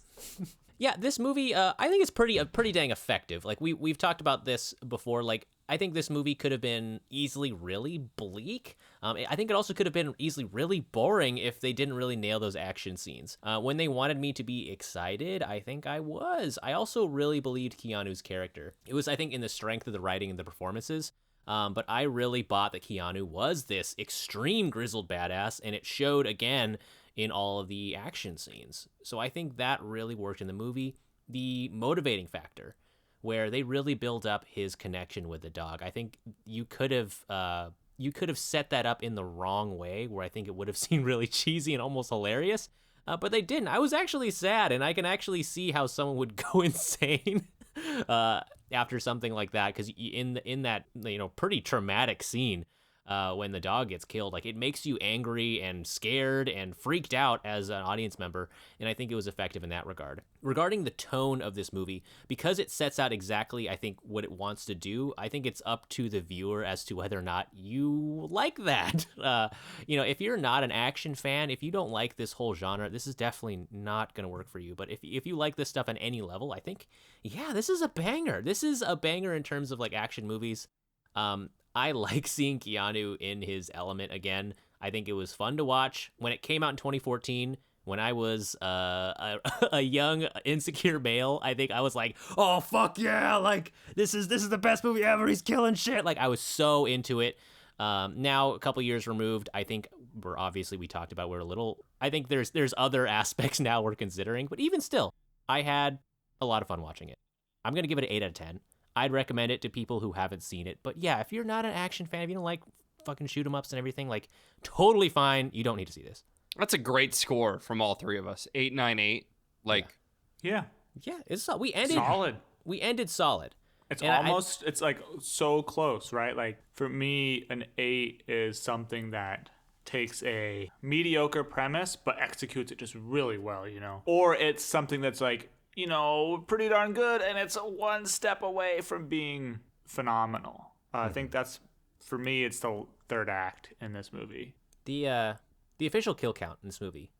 Yeah, this movie, I think it's pretty dang effective. Like we've talked about this before. Like, I think this movie could have been easily really bleak. I think it also could have been easily really boring if they didn't really nail those action scenes. When they wanted me to be excited, I think I was. I also really believed Keanu's character. It was, I think, in the strength of the writing and the performances. But I really bought that Keanu was this extreme grizzled badass, and it showed again in all of the action scenes. So I think that really worked in the movie. The motivating factor, where they really build up his connection with the dog. I think you could have set that up in the wrong way, where I think it would have seemed really cheesy and almost hilarious. But they didn't. I was actually sad, and I can actually see how someone would go insane after something like that, because in that pretty traumatic scene, when the dog gets killed, like, it makes you angry and scared and freaked out as an audience member, and I think it was effective in that regard. Regarding the tone of this movie, because it sets out exactly, I think, what it wants to do, I think it's up to the viewer as to whether or not you like that. If you're not an action fan, if you don't like this whole genre, this is definitely not going to work for you. But if you like this stuff on any level, I think, yeah, this is a banger. This is a banger in terms of, like, action movies. I like seeing Keanu in his element again. I think it was fun to watch. When it came out in 2014, when I was a young, insecure male, I think I was like, oh, fuck yeah, like, this is the best movie ever, he's killing shit. Like, I was so into it. Now, a couple years removed, I think we talked about, I think there's other aspects now we're considering, but even still, I had a lot of fun watching it. I'm going to give it an 8 out of 10. I'd recommend it to people who haven't seen it. But yeah, if you're not an action fan, if you don't like fucking shoot 'em ups and everything, like, totally fine. You don't need to see this. That's a great score from all three of us. 898. Like, yeah, it's we ended solid. We ended solid. It's almost it's like so close, right? Like, for me, an 8 is something that takes a mediocre premise but executes it just really well, or it's something that's like, pretty darn good, and it's one step away from being phenomenal. I think that's, for me, it's the third act in this movie. The official kill count in this movie,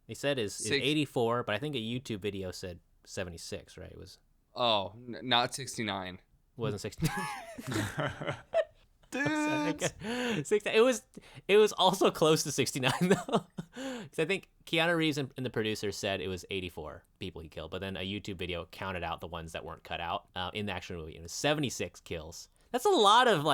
they said is 84, but I think a YouTube video said 76, right? It was not 69. Wasn't 69. Dude. It was also close to 69 though, because I think Keanu Reeves and the producer said it was 84 people he killed, but then a YouTube video counted out the ones that weren't cut out in the actual movie. It was 76 kills. That's a lot of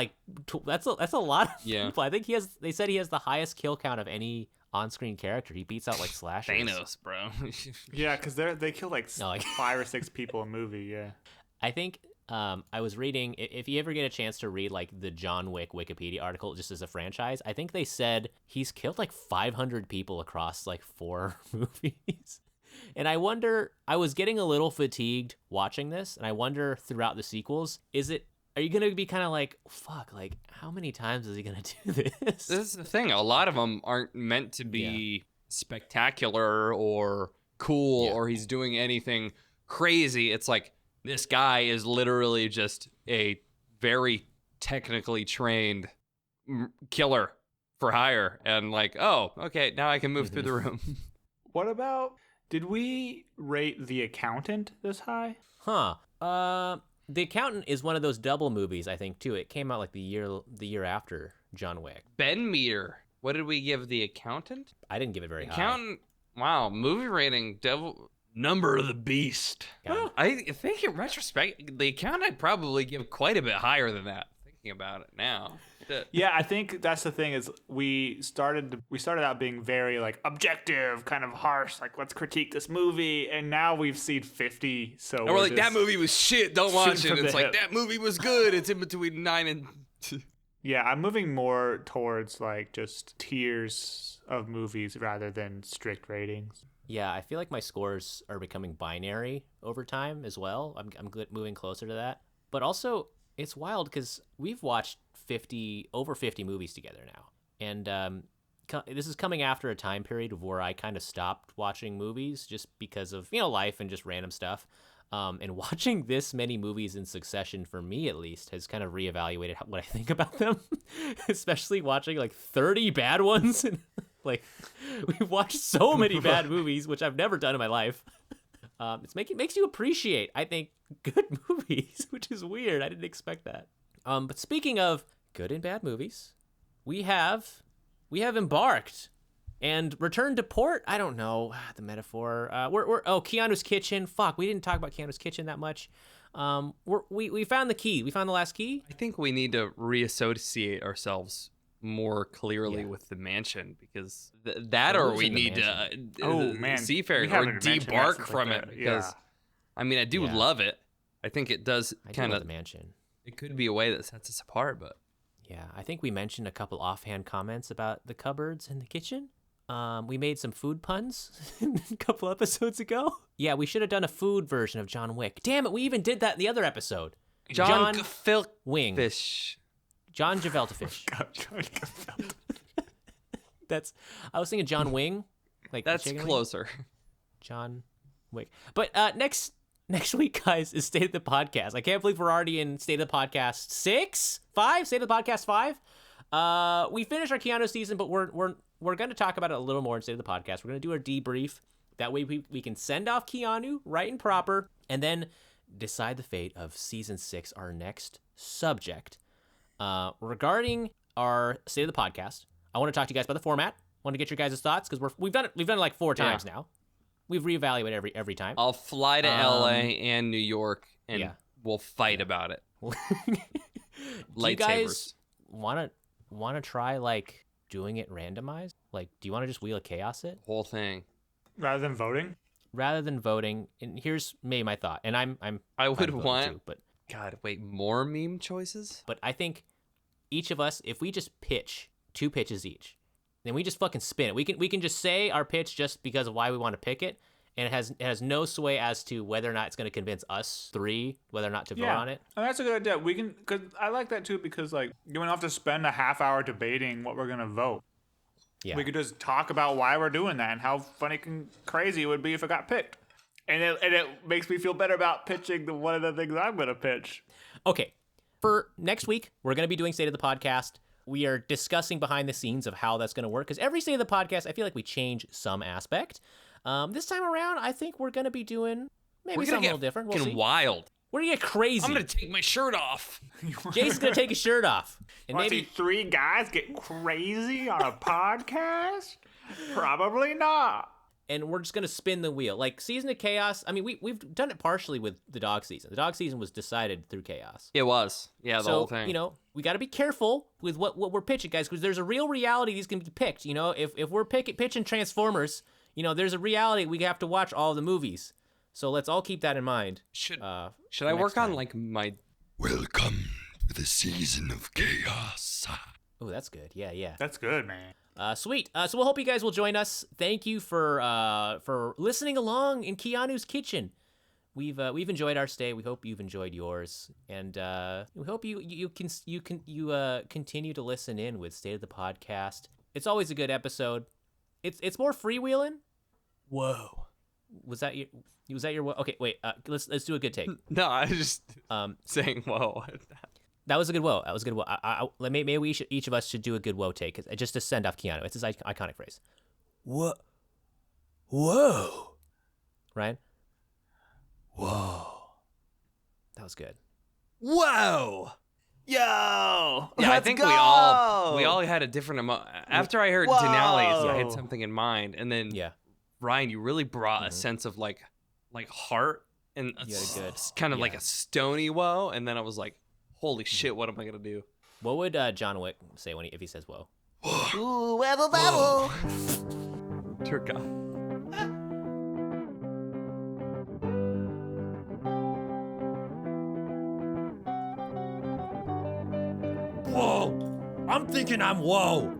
that's a lot of people. I think they said he has the highest kill count of any on-screen character. He beats out like slashers. Thanos, bro. Yeah, because they kill like 5 or 6 people a movie. Yeah, I think. I was reading, if you ever get a chance to read like the John Wick Wikipedia article just as a franchise, I think they said he's killed like 500 people across like 4 movies. And I was getting a little fatigued watching this, and I wonder throughout the sequels, are you going to be kind of like, fuck, like, how many times is he going to do this? This is the thing. A lot of them aren't meant to be spectacular or cool or he's doing anything crazy. It's like, this guy is literally just a very technically trained killer for hire. And like, oh, okay, now I can move through the room. What about, did we rate The Accountant this high? The Accountant is one of those double movies, I think, too. It came out like the year after John Wick. Ben Meter. What did we give The Accountant? I didn't give it very high. Accountant, wow, movie rating, Number of the Beast. Yeah. I think in retrospect, The Accountant I'd probably give quite a bit higher than that, thinking about it now. Yeah, I think that's the thing is we started out being very like objective, kind of harsh, like let's critique this movie, and now we've seen 50, so and we're like, that movie was shit, don't watch it. It's like, hip. that movie was good, it's in between 9 and... Yeah, I'm moving more towards like just tiers of movies rather than strict ratings. Yeah, I feel like my scores are becoming binary over time as well. I'm moving closer to that. But also, It's wild because we've watched over 50 movies together now. And this is coming after a time period of where I kind of stopped watching movies just because of, life and just random stuff. And watching this many movies in succession, for me at least, has kind of reevaluated what I think about them, especially watching like 30 bad ones. And like, we've watched so many bad movies, which I've never done in my life. It makes you appreciate, I think, good movies, which is weird. I didn't expect that. But speaking of good and bad movies, we have embarked and returned to port. I don't know the metaphor. Keanu's Kitchen. Fuck, we didn't talk about Keanu's Kitchen that much. We found the key. We found the last key. I think we need to reassociate ourselves more clearly with the mansion, because or we need to seafaring or debark from it, because I mean, I do love it. I think it does kind of the mansion. It could be a way that sets us apart, but yeah, I think we mentioned a couple offhand comments about the cupboards in the kitchen. We made some food puns a couple episodes ago. Yeah, we should have done a food version of John Wick. Damn it, we even did that in the other episode. John Wing. Fish. John Gevelta Fish. I was thinking John Wing. Like that's closer. Wing. John Wick. But next week, guys, is State of the Podcast. I can't believe we're already in State of the Podcast 5. State of the Podcast 5. We finished our Keanu season, but we're going to talk about it a little more in State of the Podcast. We're going to do our debrief. That way we can send off Keanu right and proper, and then decide the fate of season 6, our next subject. Regarding our State of the Podcast, I want to talk to you guys about the format. I want to get your guys' thoughts, because we've done it like 4 times now. We've reevaluated every time. I'll fly to LA and New York, and we'll fight about it. Do you guys want to try like doing it randomized? Like, do you want to just Wheel of Chaos it? Whole thing. Rather than voting, and here's maybe my thought, and I would want too, but God, wait, more meme choices? But I think each of us, if we just pitch 2 pitches each, then we just fucking spin it. We can just say our pitch just because of why we want to pick it, and it has no sway as to whether or not it's going to convince us 3 whether or not to vote on it. And that's a good idea. We can, because I like that too, because like you don't have to spend a half hour debating what we're gonna vote. Yeah. We could just talk about why we're doing that and how funny and crazy it would be if it got picked. And it makes me feel better about pitching one of the things I'm going to pitch. Okay. For next week, we're going to be doing State of the Podcast. We are discussing behind the scenes of how that's going to work, because every State of the Podcast, I feel like we change some aspect. This time around, I think we're going to be doing maybe something a little different. We'll see. Wild. We're going to get crazy. I'm going to take my shirt off. Jason's going to take his shirt off. And maybe 3 guys get crazy on a podcast? Probably not. And we're just going to spin the wheel. Like, Season of Chaos, I mean, we've done it partially with the dog season. The dog season was decided through chaos. It was. Yeah, the whole thing. We got to be careful with what we're pitching, guys, because there's a real reality these can be picked. If we're pitching Transformers, there's a reality we have to watch all the movies. So let's all keep that in mind. Should I work on like my Welcome to the season of chaos? Oh, that's good. Yeah. That's good, man. Sweet. So we'll hope you guys will join us. Thank you for listening along in Keanu's Kitchen. We've enjoyed our stay. We hope you've enjoyed yours, and we hope you continue to listen in with State of the Podcast. It's always a good episode. It's more freewheeling. Whoa. Was that your whoa? Okay, wait. Let's do a good take. No, I was just saying whoa. That was a good whoa. Maybe each of us should do a good whoa take, just to send off Keanu. It's his iconic phrase. Whoa. Right? Whoa. That was good. Whoa. Yo. Yeah, I think go. we all had a different after I heard Denali's, I had something in mind, and then Ryan, you really brought a sense of like heart and kind of like a stony whoa, and then I was like, holy shit, what am I gonna do? What would John Wick say if he says whoa? Ooh, webble babble. Dear God. Whoa! I'm thinking I'm whoa.